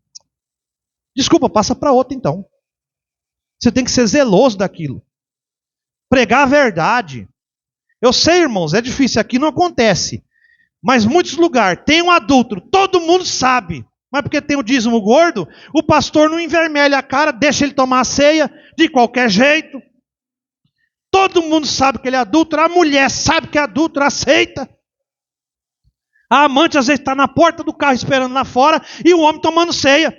Desculpa, passa para outra então. Você tem que ser zeloso daquilo. Pregar a verdade. Eu sei, irmãos, é difícil, aqui não acontece. Mas muitos lugares tem um adúltero, todo mundo sabe. Mas porque tem o dízimo gordo, o pastor não envermelha a cara, deixa ele tomar a ceia de qualquer jeito. Todo mundo sabe que ele é adúltero, a mulher sabe que é adúltero, aceita. A amante às vezes está na porta do carro esperando lá fora e o homem tomando ceia.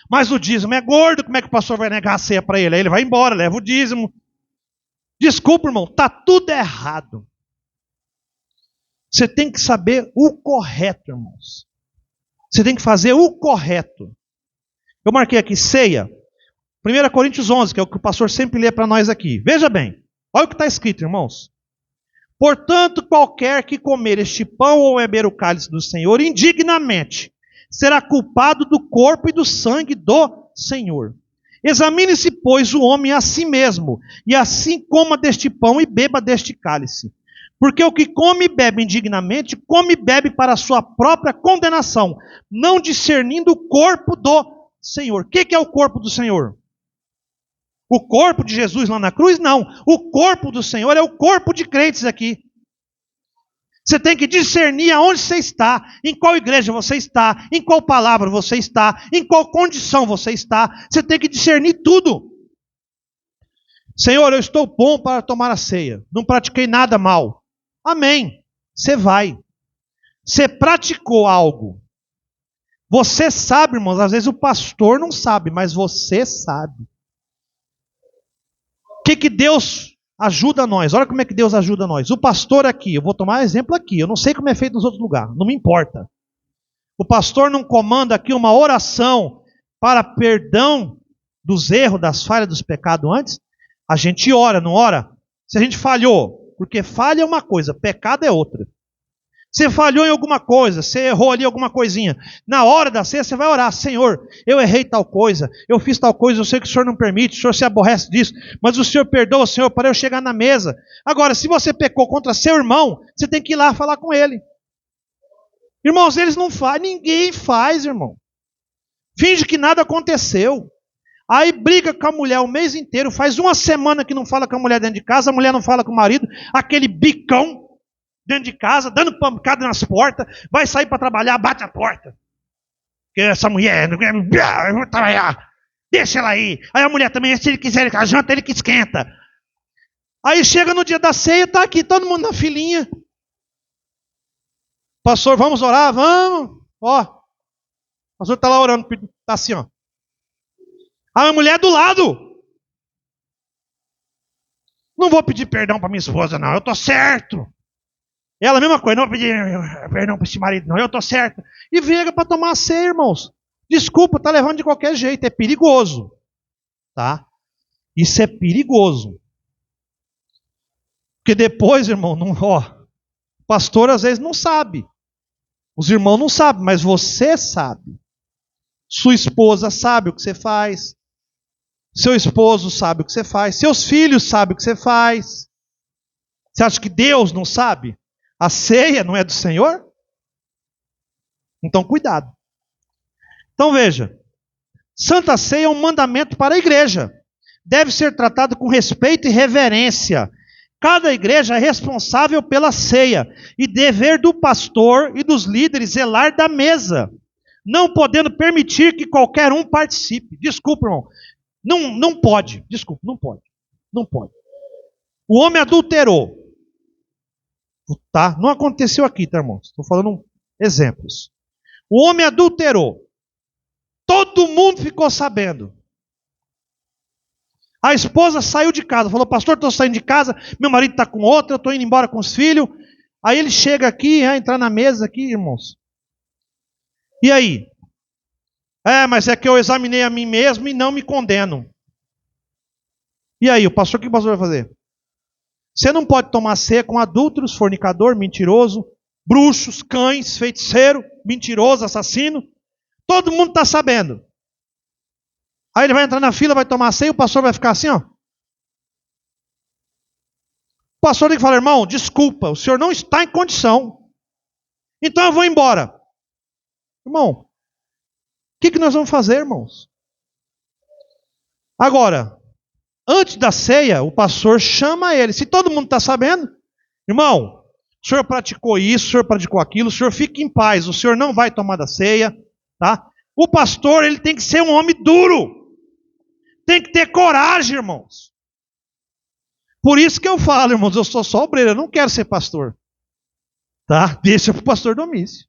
Mas o dízimo é gordo, como é que o pastor vai negar a ceia para ele? Aí ele vai embora, leva o dízimo. Desculpa, irmão, está tudo errado. Você tem que saber o correto, irmãos. Você tem que fazer o correto. Eu marquei aqui ceia. 1 Coríntios 11, que é o que o pastor sempre lê para nós aqui. Veja bem, olha o que está escrito, irmãos. Portanto, qualquer que comer este pão ou beber o cálice do Senhor indignamente, será culpado do corpo e do sangue do Senhor. Examine-se, pois, o homem a si mesmo, e assim coma deste pão e beba deste cálice. Porque o que come e bebe indignamente, come e bebe para a sua própria condenação, não discernindo o corpo do Senhor. O que é o corpo do Senhor? O corpo de Jesus lá na cruz? Não. O corpo do Senhor é o corpo de crentes aqui. Você tem que discernir aonde você está, em qual igreja você está, em qual palavra você está, em qual condição você está. Você tem que discernir tudo. Senhor, eu estou bom para tomar a ceia. Não pratiquei nada mal. Amém. Você vai. Você praticou algo. Você sabe, irmãos, às vezes o pastor não sabe, mas você sabe. O que Deus ajuda nós? Olha como é que Deus ajuda nós. O pastor aqui, eu vou tomar exemplo aqui, eu não sei como é feito nos outros lugares, não me importa. O pastor não comanda aqui uma oração para perdão dos erros, das falhas, dos pecados antes? A gente ora, não ora? Se a gente falhou, porque falha é uma coisa, pecado é outra. Você falhou em alguma coisa, você errou ali alguma coisinha. Na hora da ceia você vai orar, Senhor, eu errei tal coisa, eu fiz tal coisa, eu sei que o Senhor não permite, o Senhor se aborrece disso, mas o Senhor perdoa, Senhor, para eu chegar na mesa. Agora, se você pecou contra seu irmão, você tem que ir lá falar com ele. Irmãos, eles não fazem, ninguém faz, irmão. Finge que nada aconteceu. Aí briga com a mulher o mês inteiro, faz uma semana que não fala com a mulher dentro de casa, a mulher não fala com o marido, aquele bicão dentro de casa, dando pancada nas portas, vai sair para trabalhar, bate a porta. Porque essa mulher, eu vou trabalhar, deixa ela aí. Aí a mulher também, se ele quiser a janta, ele que esquenta. Aí chega no dia da ceia, está aqui todo mundo na filinha. Pastor, vamos orar? Vamos. Ó, o pastor está lá orando, está assim, ó. A mulher do lado. Não vou pedir perdão para minha esposa, não. Eu estou certo. Ela, a mesma coisa. Não vou pedir perdão para esse marido, não. Eu estou certo. E vega para tomar a ceia, irmãos. Desculpa, está levando de qualquer jeito. É perigoso. Tá? Isso é perigoso. Porque depois, irmão, não, ó, o pastor às vezes não sabe. Os irmãos não sabem, mas você sabe. Sua esposa sabe o que você faz. Seu esposo sabe o que você faz. Seus filhos sabem o que você faz. Você acha que Deus não sabe? A ceia não é do Senhor? Então cuidado. Então veja. Santa Ceia é um mandamento para a igreja. Deve ser tratado com respeito e reverência. Cada igreja é responsável pela ceia. E dever do pastor e dos líderes zelar da mesa. Não podendo permitir que qualquer um participe. Desculpa, irmão. Não pode. Desculpa, não pode. Não pode. O homem adulterou. Tá? Não aconteceu aqui, tá, irmãos? Estou falando exemplos. O homem adulterou. Todo mundo ficou sabendo. A esposa saiu de casa, falou: pastor, estou saindo de casa, meu marido está com outra, eu estou indo embora com os filhos. Aí ele chega aqui, entrar na mesa aqui, irmãos. E aí? Mas é que eu examinei a mim mesmo e não me condeno. E aí, o que o pastor vai fazer? Você não pode tomar ceia com adúlteros, fornicador, mentiroso, bruxos, cães, feiticeiro, mentiroso, assassino. Todo mundo está sabendo. Aí ele vai entrar na fila, vai tomar ceia, o pastor vai ficar assim, ó. O pastor tem que falar: irmão, desculpa, o senhor não está em condição. Então eu vou embora. Irmão, o que nós vamos fazer, irmãos? Agora, antes da ceia, o pastor chama ele. Se todo mundo está sabendo, irmão, o senhor praticou isso, o senhor praticou aquilo, o senhor fique em paz, o senhor não vai tomar da ceia, tá? O pastor, ele tem que ser um homem duro. Tem que ter coragem, irmãos. Por isso que eu falo, irmãos, eu sou só obreiro, eu não quero ser pastor. Tá? Deixa para o pastor Domício.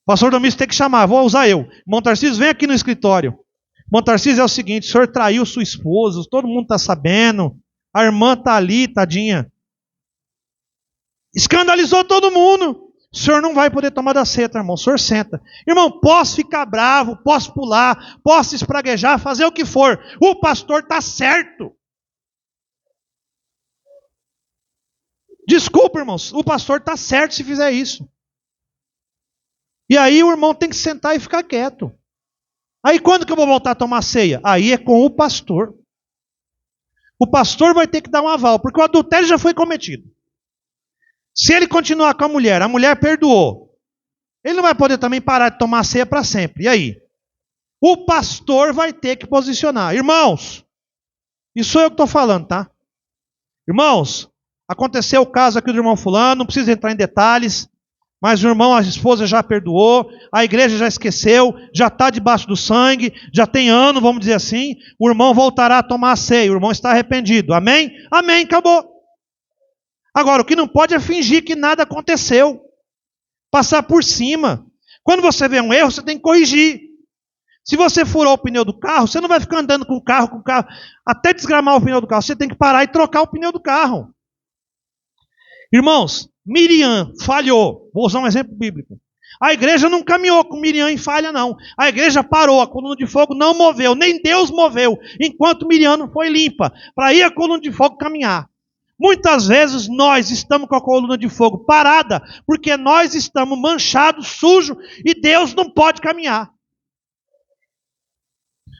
O pastor Domício tem que chamar, vou usar eu. Irmão Tarcísio, vem aqui no escritório. Irmão Tarcísio, é o seguinte: o senhor traiu sua esposa, todo mundo está sabendo, a irmã está ali, tadinha. Escandalizou todo mundo. O senhor não vai poder tomar da ceia, irmão. O senhor senta. Irmão, posso ficar bravo, posso pular, posso espraguejar, fazer o que for. O pastor está certo. Desculpa, irmãos, o pastor está certo se fizer isso. E aí o irmão tem que sentar e ficar quieto. Aí quando que eu vou voltar a tomar ceia? Aí é com o pastor. O pastor vai ter que dar um aval, porque o adultério já foi cometido. Se ele continuar com a mulher perdoou. Ele não vai poder também parar de tomar ceia para sempre. E aí? O pastor vai ter que posicionar. Irmãos, isso sou eu que estou falando, tá? Irmãos, aconteceu o caso aqui do irmão fulano, não precisa entrar em detalhes, mas o irmão, a esposa já perdoou, a igreja já esqueceu, já está debaixo do sangue, já tem ano, vamos dizer assim, o irmão voltará a tomar a ceia, o irmão está arrependido. Amém? Amém, acabou. Agora, o que não pode é fingir que nada aconteceu. Passar por cima. Quando você vê um erro, você tem que corrigir. Se você furou o pneu do carro, você não vai ficar andando com o carro, até desgramar o pneu do carro. Você tem que parar e trocar o pneu do carro. Irmãos, Miriam falhou. Vou usar um exemplo bíblico. A igreja não caminhou com Miriam em falha, não. A igreja parou, a coluna de fogo não moveu, nem Deus moveu, enquanto Miriam não foi limpa, para ir a coluna de fogo caminhar. Muitas vezes nós estamos com a coluna de fogo parada, porque nós estamos manchados, sujos, e Deus não pode caminhar.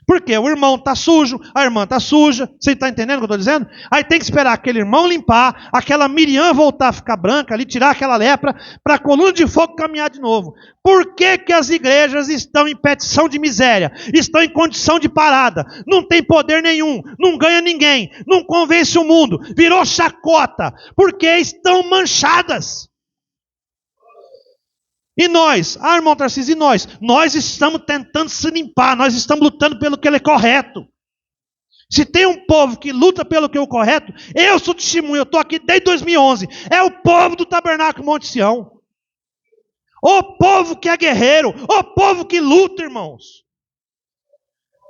Porque o irmão está sujo, a irmã está suja, você está entendendo o que eu estou dizendo? Aí tem que esperar aquele irmão limpar, aquela Miriam voltar a ficar branca ali, tirar aquela lepra, para a coluna de fogo caminhar de novo. Por que as igrejas estão em petição de miséria? Estão em condição de parada, não tem poder nenhum, não ganha ninguém, não convence o mundo, virou chacota, porque estão manchadas. E nós, irmão Tarcísio, e nós? Nós estamos tentando se limpar, nós estamos lutando pelo que é correto. Se tem um povo que luta pelo que é o correto, eu sou testemunho, eu estou aqui desde 2011, é o povo do Tabernáculo Monte Sião. O povo que é guerreiro, o povo que luta, irmãos.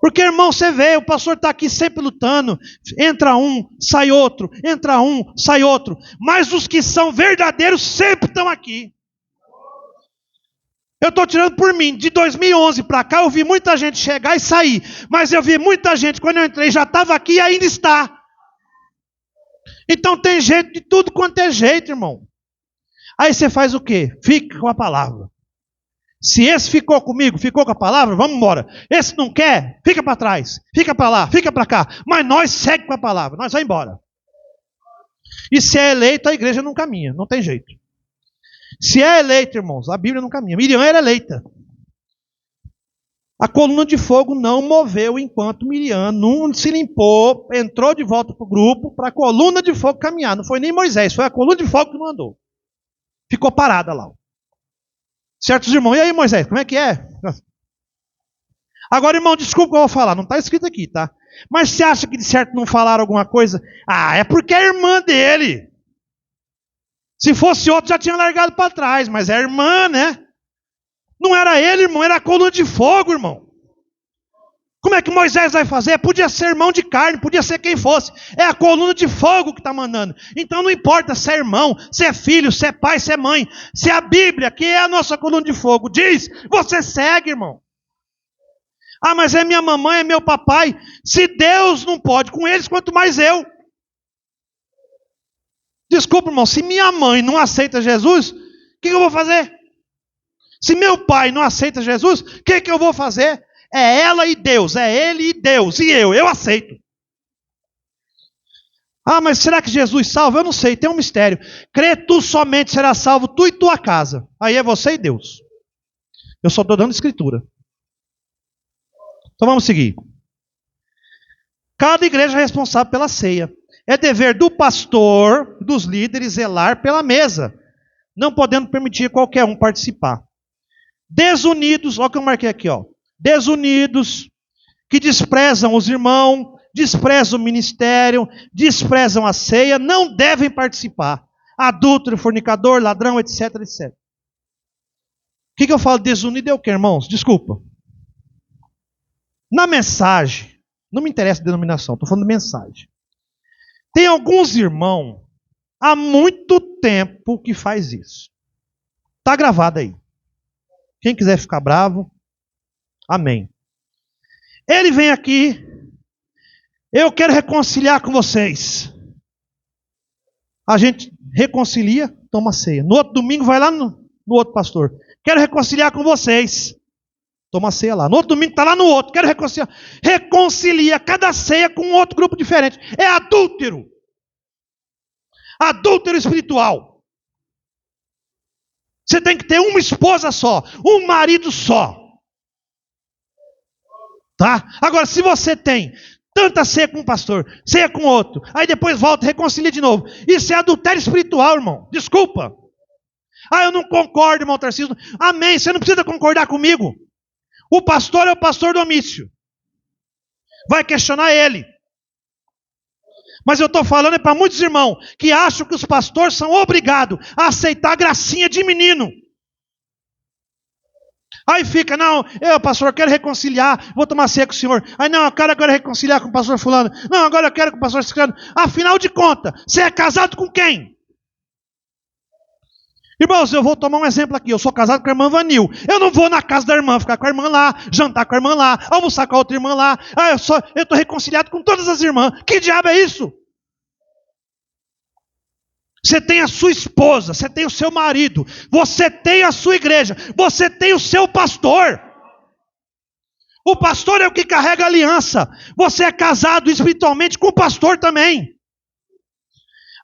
Porque, irmão, você vê, o pastor está aqui sempre lutando, entra um, sai outro, entra um, sai outro, mas os que são verdadeiros sempre estão aqui. Eu estou tirando por mim, de 2011 para cá eu vi muita gente chegar e sair, mas eu vi muita gente, quando eu entrei já estava aqui e ainda está. Então tem gente de tudo quanto é jeito, irmão. Aí você faz o quê? Fica com a palavra. Se esse ficou comigo, ficou com a palavra, vamos embora. Esse não quer, fica para trás, fica para lá, fica para cá. Mas nós segue com a palavra, nós vamos embora. E se é eleito, a igreja não caminha, não tem jeito. Se é eleito, irmãos, a Bíblia não caminha. Miriam era eleita. A coluna de fogo não moveu enquanto Miriam não se limpou, entrou de volta para o grupo, para a coluna de fogo caminhar. Não foi nem Moisés, foi a coluna de fogo que não andou. Ficou parada lá. Certos irmãos, e aí Moisés, como é que é? Agora, irmão, desculpa o que eu vou falar, não está escrito aqui, tá? Mas você acha que de certo não falaram alguma coisa? É porque é irmã dele. Se fosse outro, já tinha largado para trás, mas é irmã, né? Não era ele, irmão, era a coluna de fogo, irmão. Como é que Moisés vai fazer? Podia ser irmão de carne, podia ser quem fosse. É a coluna de fogo que está mandando. Então não importa se é irmão, se é filho, se é pai, se é mãe. Se a Bíblia, que é a nossa coluna de fogo, diz, você segue, irmão. Ah, mas é minha mamãe, é meu papai. Se Deus não pode com eles, quanto mais eu. Desculpa, irmão, se minha mãe não aceita Jesus, o que eu vou fazer? Se meu pai não aceita Jesus, o que eu vou fazer? É ela e Deus, é ele e Deus, e eu aceito. Ah, mas será que Jesus salva? Eu não sei, tem um mistério. Crê tu somente será salvo, tu e tua casa. Aí é você e Deus. Eu só estou dando escritura. Então vamos seguir. Cada igreja é responsável pela ceia. É dever do pastor, dos líderes, zelar pela mesa, não podendo permitir qualquer um participar. Desunidos, olha o que eu marquei aqui, ó. Desunidos, que desprezam os irmãos, desprezam o ministério, desprezam a ceia, não devem participar. Adúltero, fornicador, ladrão, etc, etc. O que eu falo desunido é o que, irmãos? Desculpa. Na mensagem, não me interessa a denominação, estou falando de mensagem. Tem alguns irmãos, há muito tempo que faz isso. Está gravado aí. Quem quiser ficar bravo, amém. Ele vem aqui, eu quero reconciliar com vocês. A gente reconcilia, toma ceia. No outro domingo vai lá no outro pastor. Quero reconciliar com vocês. Toma ceia lá. No outro domingo está lá no outro. Quero reconciliar. Reconcilia cada ceia com outro grupo diferente. É adúltero. Adúltero espiritual. Você tem que ter uma esposa só, um marido só. Tá? Agora, se você tem tanta ceia com um pastor, ceia com outro, aí depois volta e reconcilia de novo. Isso é adultério espiritual, irmão. Desculpa. Ah, eu não concordo, irmão Tarcísio. Amém, você não precisa concordar comigo. O pastor é o pastor do omício. Vai questionar ele. Mas eu estou falando é para muitos irmãos que acham que os pastores são obrigados a aceitar a gracinha de menino. Aí fica, não, pastor, eu quero reconciliar, vou tomar ceia com o senhor. Aí não, eu quero agora reconciliar com o pastor fulano. Não, agora eu quero com o pastor ciclano. Afinal de contas, você é casado com quem? Irmãos, eu vou tomar um exemplo aqui. Eu sou casado com a irmã Vanil. Eu não vou na casa da irmã, ficar com a irmã lá, jantar com a irmã lá, almoçar com a outra irmã lá. Ah, eu estou reconciliado com todas as irmãs. Que diabo é isso? Você tem a sua esposa, você tem o seu marido, você tem a sua igreja, você tem o seu pastor. O pastor é o que carrega a aliança. Você é casado espiritualmente com o pastor também.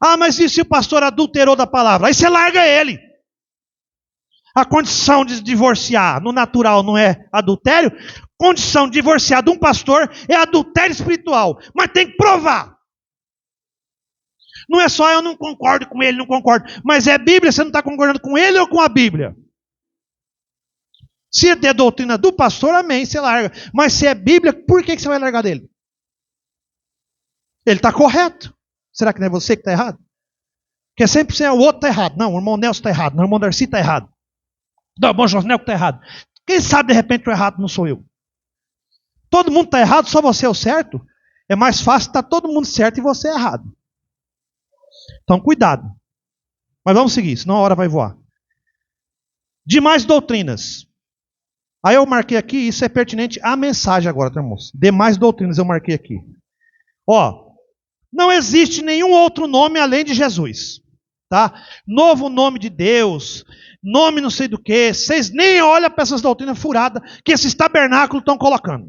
Ah, mas e se o pastor adulterou da palavra? Aí você larga ele. A condição de divorciar no natural não é adultério. Condição de divorciar de um pastor é adultério espiritual. Mas tem que provar. Não é só eu não concordo com ele, não concordo. Mas é Bíblia, você não está concordando com ele ou com a Bíblia? Se é doutrina do pastor, amém, você larga. Mas se é Bíblia, por que você vai largar dele? Ele está correto. Será que não é você que está errado? Porque sempre o outro está errado. Não, o irmão Nelson está errado. Não, o irmão Darcy está errado. Não, o irmão Josnel está errado. Quem sabe de repente o errado não sou eu? Todo mundo está errado, só você é o certo? É mais fácil estar todo mundo certo e você errado. Então cuidado. Mas vamos seguir, senão a hora vai voar. Demais doutrinas. Aí eu marquei aqui, isso é pertinente à mensagem agora, tá, irmãos? Demais doutrinas eu marquei aqui. Ó, não existe nenhum outro nome além de Jesus. Tá? Novo nome de Deus, nome não sei do que. Vocês nem olham para essas doutrinas furadas que esses tabernáculos estão colocando.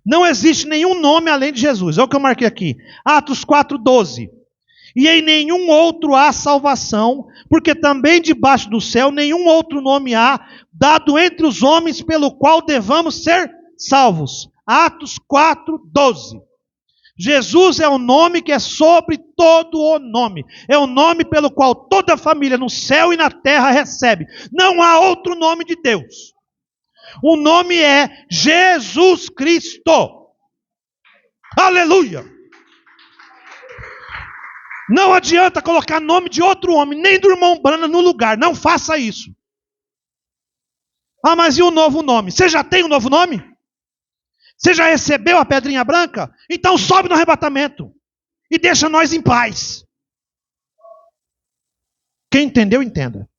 Não existe nenhum nome além de Jesus. É o que eu marquei aqui. Atos 4:12. E em nenhum outro há salvação, porque também debaixo do céu nenhum outro nome há, dado entre os homens pelo qual devamos ser salvos. Atos 4:12. Jesus é o nome que é sobre todo o nome. É o nome pelo qual toda família no céu e na terra recebe. Não há outro nome de Deus. O nome é Jesus Cristo. Aleluia! Não adianta colocar nome de outro homem, nem do irmão Brana no lugar. Não faça isso. Ah, mas e o novo nome? Você já tem um novo nome? Você já recebeu a pedrinha branca? Então sobe no arrebatamento e deixa nós em paz. Quem entendeu, entenda.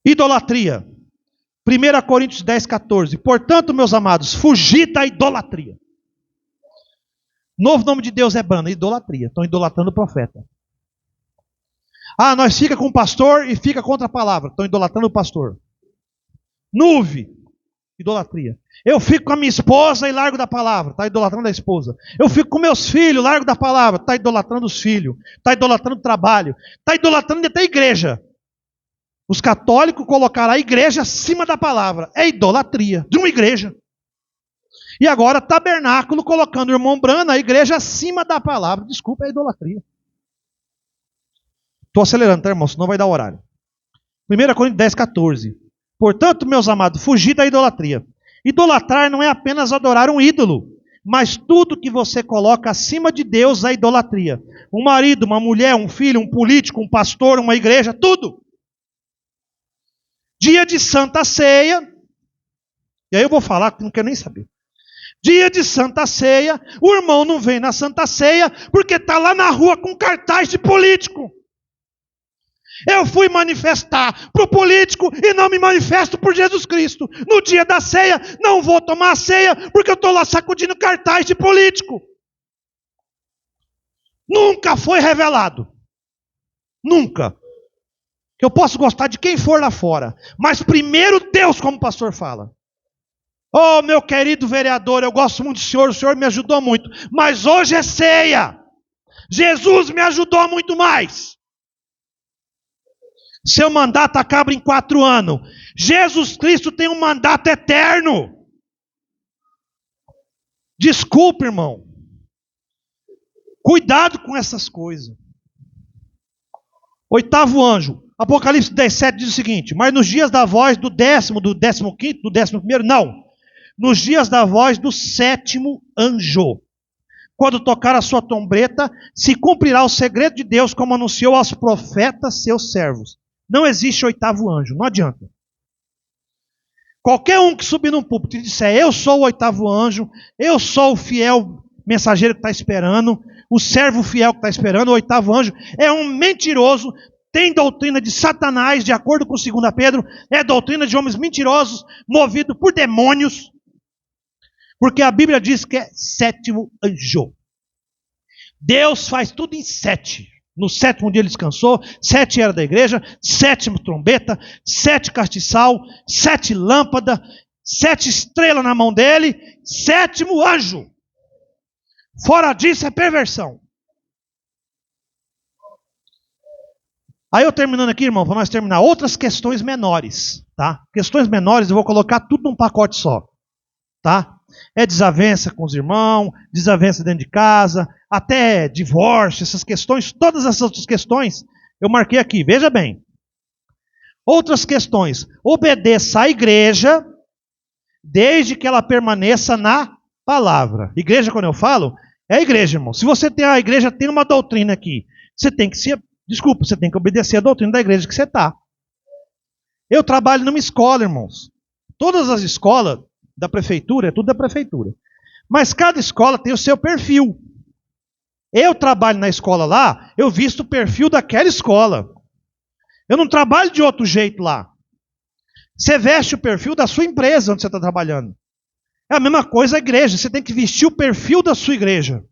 Idolatria. 1 Coríntios 10, 14. Portanto, meus amados, fugi da idolatria. Novo nome de Deus é Bana, idolatria. Estão idolatrando o profeta. Ah, nós fica com o pastor e fica contra a palavra. Estão idolatrando o pastor. Nuve, idolatria. Eu fico com a minha esposa e largo da palavra. Está idolatrando a esposa. Eu fico com meus filhos, largo da palavra. Está idolatrando os filhos. Está idolatrando o trabalho. Está idolatrando até a igreja. Os católicos colocaram a igreja acima da palavra. É idolatria de uma igreja. E agora tabernáculo colocando o irmão Brana, a igreja acima da palavra. Desculpa, é idolatria. Estou acelerando, tá, irmão? Senão vai dar horário. 1 Coríntios 10, 14. Portanto, meus amados, fugir da idolatria. Idolatrar não é apenas adorar um ídolo, mas tudo que você coloca acima de Deus é idolatria. Um marido, uma mulher, um filho, um político, um pastor, uma igreja, tudo. Dia de Santa Ceia, e aí eu vou falar que não quero nem saber. Dia de Santa Ceia, o irmão não vem na Santa Ceia porque está lá na rua com cartaz de político. Eu fui manifestar para o político e não me manifesto por Jesus Cristo. No dia da ceia, não vou tomar a ceia porque eu estou lá sacudindo cartaz de político. Nunca foi revelado. Nunca. Eu posso gostar de quem for lá fora, mas primeiro Deus, como o pastor fala. Oh, meu querido vereador, eu gosto muito do senhor, o senhor me ajudou muito, mas hoje é ceia. Jesus me ajudou muito mais. Seu mandato acaba em 4 anos. Jesus Cristo tem um mandato eterno. Desculpe, irmão. Cuidado com essas coisas. 8º anjo. Apocalipse 17 diz o seguinte: mas nos dias da voz do 10º, do 15º, do 11º, não. Nos dias da voz do 7º anjo. Quando tocar a sua trombeta, se cumprirá o segredo de Deus, como anunciou aos profetas seus servos. Não existe 8º anjo, não adianta. Qualquer um que subir num púlpito e disser, eu sou o 8º anjo, eu sou o fiel mensageiro que está esperando, o servo fiel que está esperando, o 8º anjo, é um mentiroso, tem doutrina de Satanás, de acordo com 2 Pedro, é doutrina de homens mentirosos, movido por demônios, porque a Bíblia diz que é 7º anjo. Deus faz tudo em 7. No 7º dia ele descansou, 7 era da igreja, 7º trombeta, 7 castiçal, 7 lâmpada, 7 estrelas na mão dele, 7º anjo. Fora disso é perversão. Aí eu terminando aqui, irmão, para nós terminar, outras questões menores, tá? Questões menores eu vou colocar tudo num pacote só, tá? É desavença com os irmãos, desavença dentro de casa, até divórcio, essas questões, todas essas outras questões, eu marquei aqui, veja bem. Outras questões, obedeça à igreja, desde que ela permaneça na palavra. Igreja, quando eu falo, é a igreja, irmão. Se você tem a igreja, tem uma doutrina aqui, você tem que você tem que obedecer a doutrina da igreja que você está. Eu trabalho numa escola, irmãos. Todas as escolas da prefeitura, é tudo da prefeitura. Mas cada escola tem o seu perfil. Eu trabalho na escola lá, eu visto o perfil daquela escola. Eu não trabalho de outro jeito lá. Você veste o perfil da sua empresa onde você está trabalhando. É a mesma coisa a igreja. Você tem que vestir o perfil da sua igreja.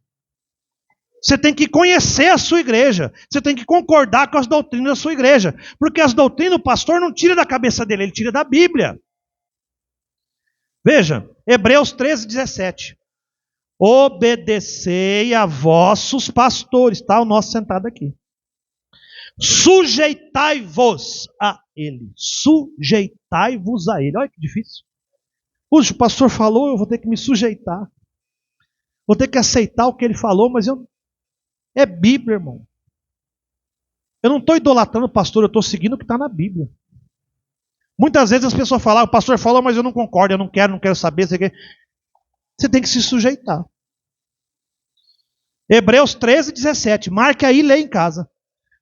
Você tem que conhecer a sua igreja. Você tem que concordar com as doutrinas da sua igreja. Porque as doutrinas o pastor não tira da cabeça dele, ele tira da Bíblia. Veja, Hebreus 13, 17. Obedecei a vossos pastores. Está o nosso sentado aqui. Sujeitai-vos a ele. Sujeitai-vos a ele. Olha que difícil. Puxa, o pastor falou, eu vou ter que me sujeitar. Vou ter que aceitar o que ele falou, mas é Bíblia, irmão. Eu não estou idolatrando o pastor, eu estou seguindo o que está na Bíblia. Muitas vezes as pessoas falam, o pastor falou, mas eu não concordo, eu não quero saber. Você tem que se sujeitar. Hebreus 13, 17. Marque aí e lê em casa.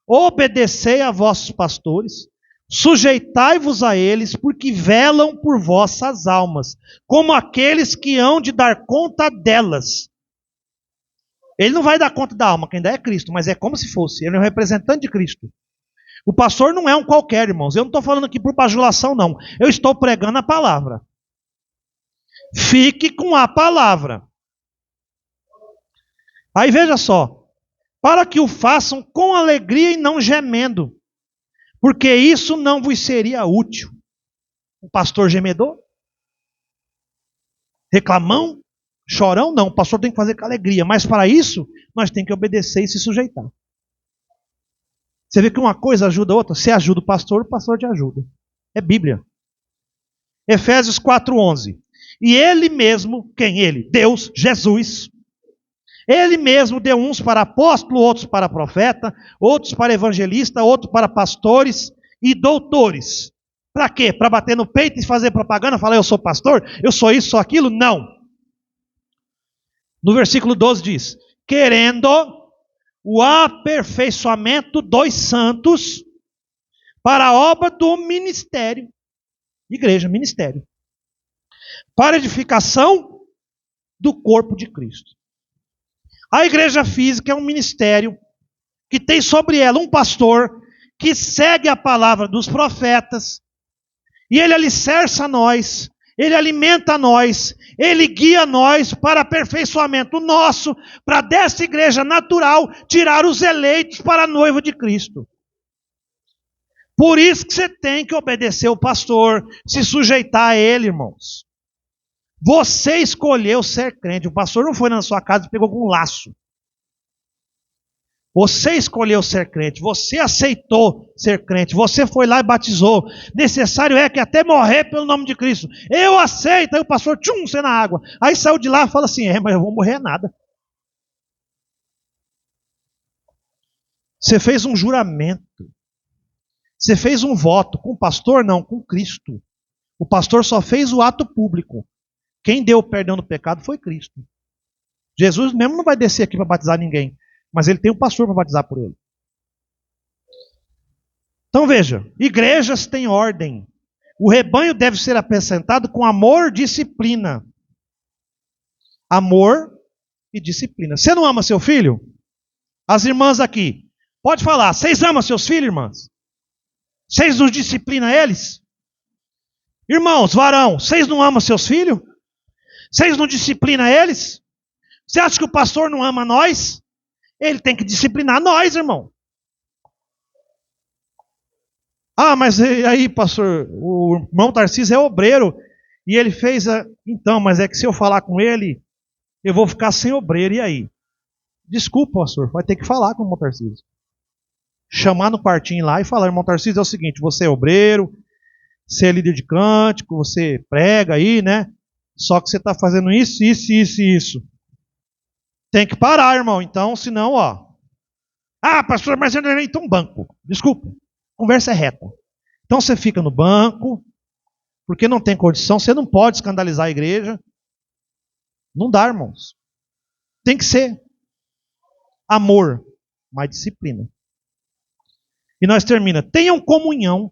Obedecei a vossos pastores, Sujeitai-vos a eles, porque velam por vossas almas, como aqueles que hão de dar conta delas. Ele não vai dar conta da alma, quem dá é Cristo, mas é como se fosse, ele é um representante de Cristo. O pastor não é um qualquer, irmãos. Eu não estou falando aqui por bajulação, não. Eu estou pregando a palavra. Fique com a palavra. Aí veja só. Para que o façam com alegria e não gemendo, porque isso não vos seria útil. O pastor gemedor? Reclamão? Chorão? Não, o pastor tem que fazer com alegria. Mas para isso, nós temos que obedecer e se sujeitar. Você vê que uma coisa ajuda a outra? Você ajuda o pastor te ajuda. É Bíblia. Efésios 4:11. E ele mesmo, quem ele? Deus, Jesus. Ele mesmo deu uns para apóstolo, outros para profeta, outros para evangelista, outros para pastores e doutores. Para quê? Para bater no peito e fazer propaganda, falar eu sou pastor, eu sou isso, sou aquilo? Não. No versículo 12 diz, querendo o aperfeiçoamento dos santos para a obra do ministério. Igreja, ministério. Para a edificação do corpo de Cristo. A igreja física é um ministério que tem sobre ela um pastor que segue a palavra dos profetas e ele alicerça nós, ele alimenta nós, ele guia nós para aperfeiçoamento nosso, para dessa igreja natural tirar os eleitos para a noiva de Cristo. Por isso que você tem que obedecer o pastor, se sujeitar a ele, irmãos. Você escolheu ser crente. O pastor não foi na sua casa e pegou com um laço. Você escolheu ser crente. Você aceitou ser crente. Você foi lá e batizou. Necessário é que até morrer pelo nome de Cristo. Eu aceito. Aí o pastor, você na água. Aí saiu de lá e fala assim, mas eu vou morrer nada. Você fez um juramento. Você fez um voto. Com o pastor, não. Com Cristo. O pastor só fez o ato público. Quem deu o perdão do pecado foi Cristo. Jesus mesmo não vai descer aqui para batizar ninguém, mas ele tem um pastor para batizar por ele. Então veja, igrejas têm ordem. O rebanho deve ser apresentado com amor e disciplina. Amor e disciplina. Você não ama seu filho? As irmãs aqui, pode falar, vocês amam seus filhos, irmãs? Vocês não disciplinam eles? Irmãos, varão, vocês não amam seus filhos? Vocês não disciplinam eles? Você acha que o pastor não ama nós? Ele tem que disciplinar nós, irmão. Ah, mas aí, pastor, o irmão Tarcísio é obreiro. E ele fez Então, mas é que se eu falar com ele, eu vou ficar sem obreiro. E aí? Desculpa, pastor, vai ter que falar com o irmão Tarcísio. Chamar no quartinho lá e falar, irmão Tarcísio, é o seguinte, você é obreiro, você é líder de cântico, você prega aí, né? Só que você está fazendo isso, isso, isso e isso. Tem que parar, irmão. Então, senão, ó. Ah, pastor, mas eu não então um banco. Desculpa. Conversa é reta. Então você fica no banco, porque não tem condição, você não pode escandalizar a igreja. Não dá, irmãos. Tem que ser amor, mais disciplina. E nós termina. Tenham comunhão.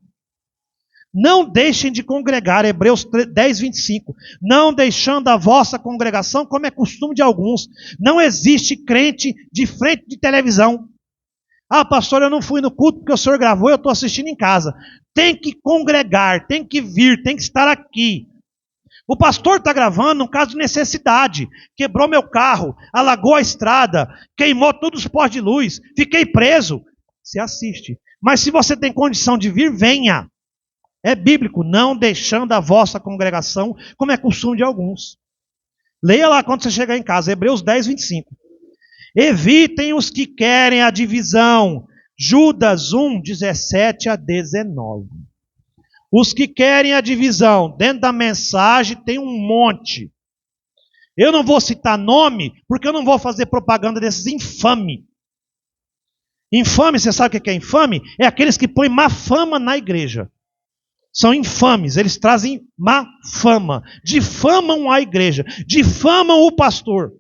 Não deixem de congregar, Hebreus 10, 25. Não deixando a vossa congregação, como é costume de alguns. Não existe crente de frente de televisão. Ah, pastor, eu não fui no culto porque o senhor gravou, eu estou assistindo em casa. Tem que congregar, tem que vir, tem que estar aqui. O pastor está gravando num caso de necessidade. Quebrou meu carro, alagou a estrada, queimou todos os postes de luz, fiquei preso. Você assiste. Mas se você tem condição de vir, venha. É bíblico, não deixando a vossa congregação, como é costume de alguns. Leia lá quando você chegar em casa, Hebreus 10, 25. Evitem os que querem a divisão. Judas 1, 17 a 19. Os que querem a divisão, dentro da mensagem tem um monte. Eu não vou citar nome, porque eu não vou fazer propaganda desses infames. Infame, você sabe o que é infame? É aqueles que põem má fama na igreja. São infames, eles trazem má fama, difamam a igreja, difamam o pastor.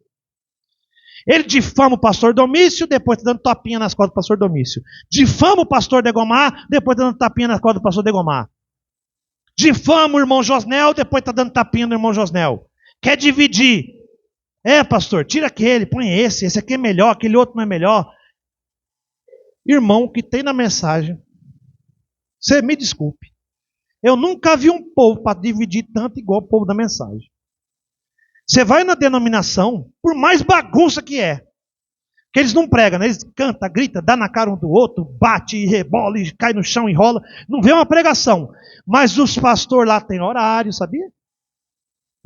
Ele difama o pastor Domício, depois está dando tapinha nas costas do pastor Domício. Difama o pastor Degomar, depois está dando tapinha nas costas do pastor Degomar. Difama o irmão Josnel, depois está dando tapinha no irmão Josnel. Quer dividir. Pastor, tira aquele, põe esse aqui é melhor, aquele outro não é melhor. Irmão, o que tem na mensagem, você me desculpe, eu nunca vi um povo para dividir tanto igual o povo da mensagem. Você vai na denominação, por mais bagunça que eles não pregam, né? Eles cantam, gritam, dá na cara um do outro, bate, rebola, cai no chão, enrola, não vê uma pregação. Mas os pastores lá têm horário, sabia?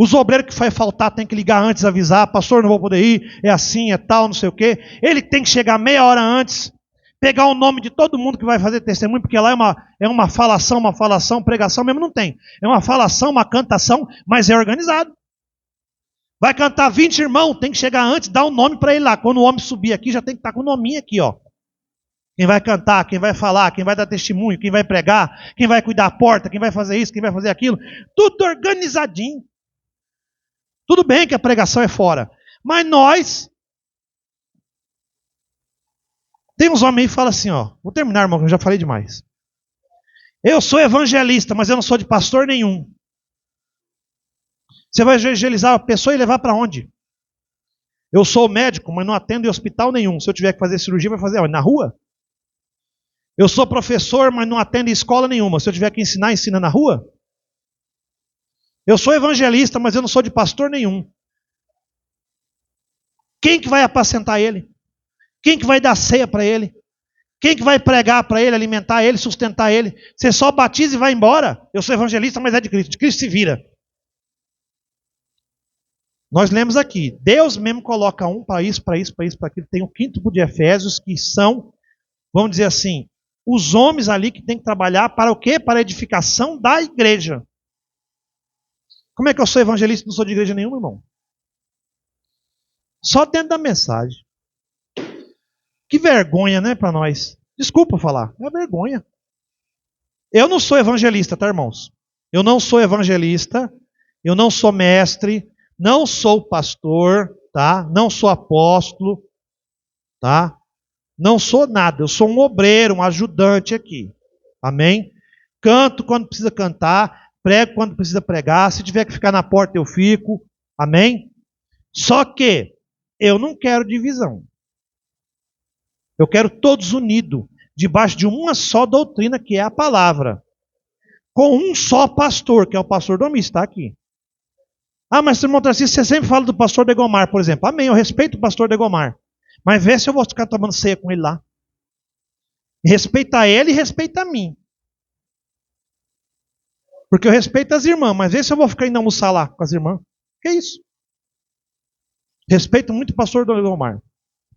Os obreiros que vai faltar tem que ligar antes, avisar, pastor, não vou poder ir, é assim, é tal, não sei o quê. Ele tem que chegar meia hora antes, pegar o nome de todo mundo que vai fazer testemunho, porque lá é uma falação, pregação mesmo não tem. É uma falação, uma cantação, mas é organizado. Vai cantar 20 irmãos, tem que chegar antes, dar o nome para ele lá. Quando o homem subir aqui, já tem que estar com o nominho aqui, ó. Quem vai cantar, quem vai falar, quem vai dar testemunho, quem vai pregar, quem vai cuidar da porta, quem vai fazer isso, quem vai fazer aquilo. Tudo organizadinho. Tudo bem que a pregação é fora. Mas nós... Tem uns homens aí que falam assim, ó. Vou terminar, irmão, que eu já falei demais. Eu sou evangelista, mas eu não sou de pastor nenhum. Você vai evangelizar a pessoa e levar para onde? Eu sou médico, mas não atendo em hospital nenhum. Se eu tiver que fazer cirurgia, vai fazer onde? Na rua? Eu sou professor, mas não atendo em escola nenhuma. Se eu tiver que ensinar, ensina na rua? Eu sou evangelista, mas eu não sou de pastor nenhum. Quem que vai apacentar ele? Quem que vai dar ceia para ele? Quem que vai pregar para ele, alimentar ele, sustentar ele? Você só batiza e vai embora? Eu sou evangelista, mas é de Cristo. De Cristo se vira. Nós lemos aqui, Deus mesmo coloca um para isso, para aquilo. Tem o quinto de Efésios, que são, vamos dizer assim, os homens ali que têm que trabalhar para o quê? Para a edificação da igreja. Como é que eu sou evangelista e não sou de igreja nenhuma, irmão? Só dentro da mensagem. Que vergonha, né, para nós. Desculpa falar, é vergonha. Eu não sou evangelista, tá, irmãos? Eu não sou evangelista, eu não sou mestre, não sou pastor, tá? Não sou apóstolo, tá? Não sou nada, eu sou um obreiro, um ajudante aqui. Amém? Canto quando precisa cantar, prego quando precisa pregar, se tiver que ficar na porta eu fico. Amém? Só que eu não quero divisão. Eu quero todos unidos, debaixo de uma só doutrina, que é a palavra. Com um só pastor, que é o pastor Domício, está aqui. Mas irmão Tarcísio, você sempre fala do pastor Degomar, por exemplo. Amém, eu respeito o pastor Degomar. Mas vê se eu vou ficar tomando ceia com ele lá. Respeita ele e respeita a mim. Porque eu respeito as irmãs, mas vê se eu vou ficar indo almoçar lá com as irmãs. Que isso? Respeito muito o pastor Degomar.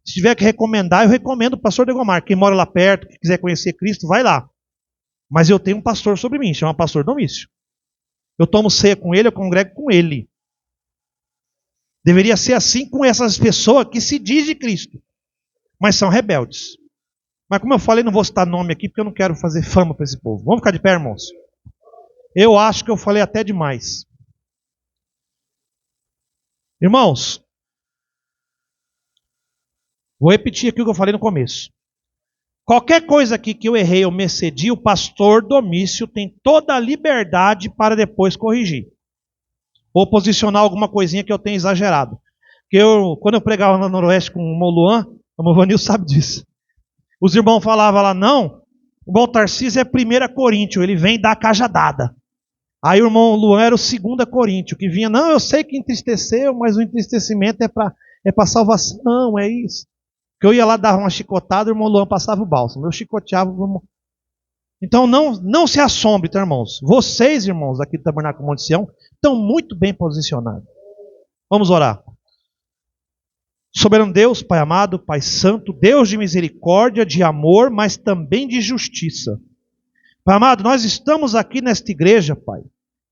Se tiver que recomendar, eu recomendo o pastor Degomar. Quem mora lá perto, que quiser conhecer Cristo, vai lá. Mas eu tenho um pastor sobre mim, chama pastor Domício. Eu tomo ceia com ele, eu congrego com ele. Deveria ser assim com essas pessoas que se dizem de Cristo, mas são rebeldes. Mas como eu falei, não vou citar nome aqui, porque eu não quero fazer fama para esse povo. Vamos ficar de pé, irmãos? Eu acho que eu falei até demais. Irmãos, vou repetir aqui o que eu falei no começo. Qualquer coisa aqui que eu errei ou me excedi, o pastor Domício tem toda a liberdade para depois corrigir. Ou posicionar alguma coisinha que eu tenha exagerado. Porque quando eu pregava no Noroeste com o Moluan, o Movanil sabe disso. Os irmãos falavam lá, não, o irmão Tarcísio é 1 Coríntios, ele vem dar cajadada. Aí o irmão Luan era o 2 Coríntios, que vinha, não, eu sei que entristeceu, mas o entristecimento é para salvação. Não, é isso. Que eu ia lá dar uma chicotada, o irmão Luan passava o bálsamo. Eu chicoteava. Então não se assombre, tá, irmãos? Vocês, irmãos, aqui do Tabernáculo Monte Sião, estão muito bem posicionados. Vamos orar. Soberano Deus, Pai amado, Pai santo, Deus de misericórdia, de amor, mas também de justiça. Pai amado, nós estamos aqui nesta igreja, Pai,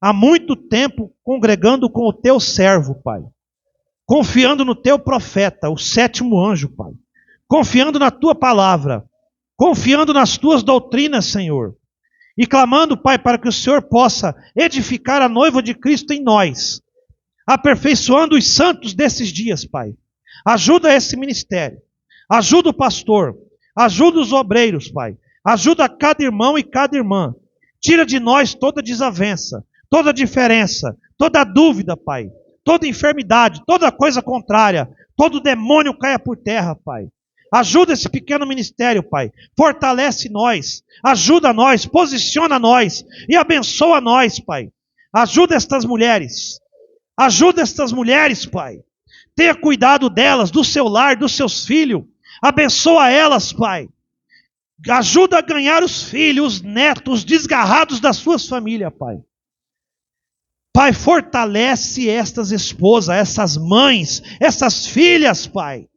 há muito tempo congregando com o Teu servo, Pai. Confiando no Teu profeta, o 7º anjo, Pai. Confiando na Tua palavra. Confiando nas Tuas doutrinas, Senhor. E clamando, Pai, para que o Senhor possa edificar a noiva de Cristo em nós. Aperfeiçoando os santos desses dias, Pai. Ajuda esse ministério. Ajuda o pastor. Ajuda os obreiros, Pai. Ajuda cada irmão e cada irmã. Tira de nós toda desavença, toda diferença, toda dúvida, Pai. Toda enfermidade, toda coisa contrária. Todo demônio caia por terra, Pai. Ajuda esse pequeno ministério, Pai. Fortalece nós. Ajuda nós. Posiciona nós. E abençoa nós, Pai. Ajuda estas mulheres. Ajuda estas mulheres, Pai. Tenha cuidado delas, do seu lar, dos seus filhos. Abençoa elas, Pai. Ajuda a ganhar os filhos, os netos, desgarrados das suas famílias, Pai. Pai, fortalece estas esposas, essas mães, essas filhas, Pai.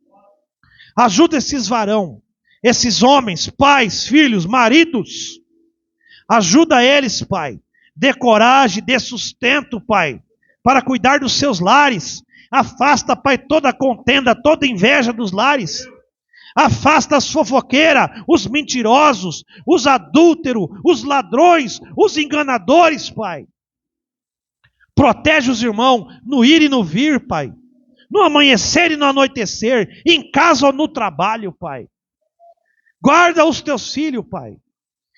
Ajuda esses varão, esses homens, pais, filhos, maridos. Ajuda eles, Pai. Dê coragem, dê sustento, Pai, para cuidar dos seus lares. Afasta, Pai, toda contenda, toda inveja dos lares. Afasta as fofoqueiras, os mentirosos, os adúlteros, os ladrões, os enganadores, Pai. Protege os irmãos no ir e no vir, Pai. No amanhecer e no anoitecer, em casa ou no trabalho, Pai. Guarda os teus filhos, Pai.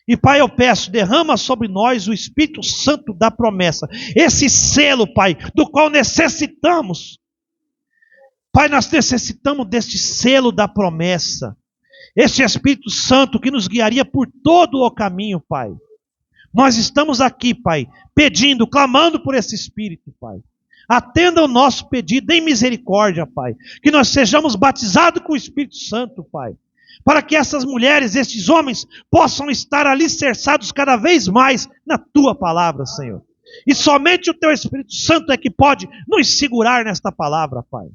E, Pai, eu peço, derrama sobre nós o Espírito Santo da promessa. Esse selo, Pai, do qual necessitamos. Pai, nós necessitamos deste selo da promessa. Este Espírito Santo que nos guiaria por todo o caminho, Pai. Nós estamos aqui, Pai, pedindo, clamando por esse Espírito, Pai. Atenda o nosso pedido em misericórdia, Pai. Que nós sejamos batizados com o Espírito Santo, Pai. Para que essas mulheres, esses homens, possam estar alicerçados cada vez mais na Tua palavra, Senhor. E somente o Teu Espírito Santo é que pode nos segurar nesta palavra, Pai.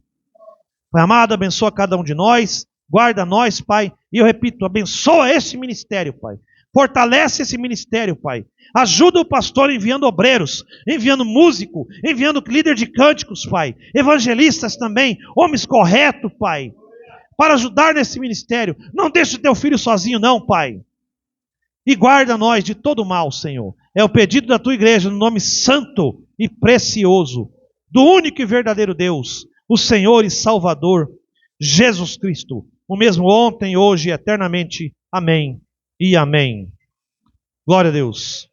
Pai amado, abençoa cada um de nós. Guarda nós, Pai. E eu repito, abençoa esse ministério, Pai. Fortalece esse ministério, Pai. Ajuda o pastor enviando obreiros, enviando músico, enviando líder de cânticos, Pai. Evangelistas também, homens corretos, Pai. Para ajudar nesse ministério. Não deixe o teu filho sozinho, não, Pai. E guarda nós de todo mal, Senhor. É o pedido da tua igreja, no nome santo e precioso do único e verdadeiro Deus, o Senhor e Salvador, Jesus Cristo. O mesmo ontem, hoje e eternamente. Amém e amém. Glória a Deus.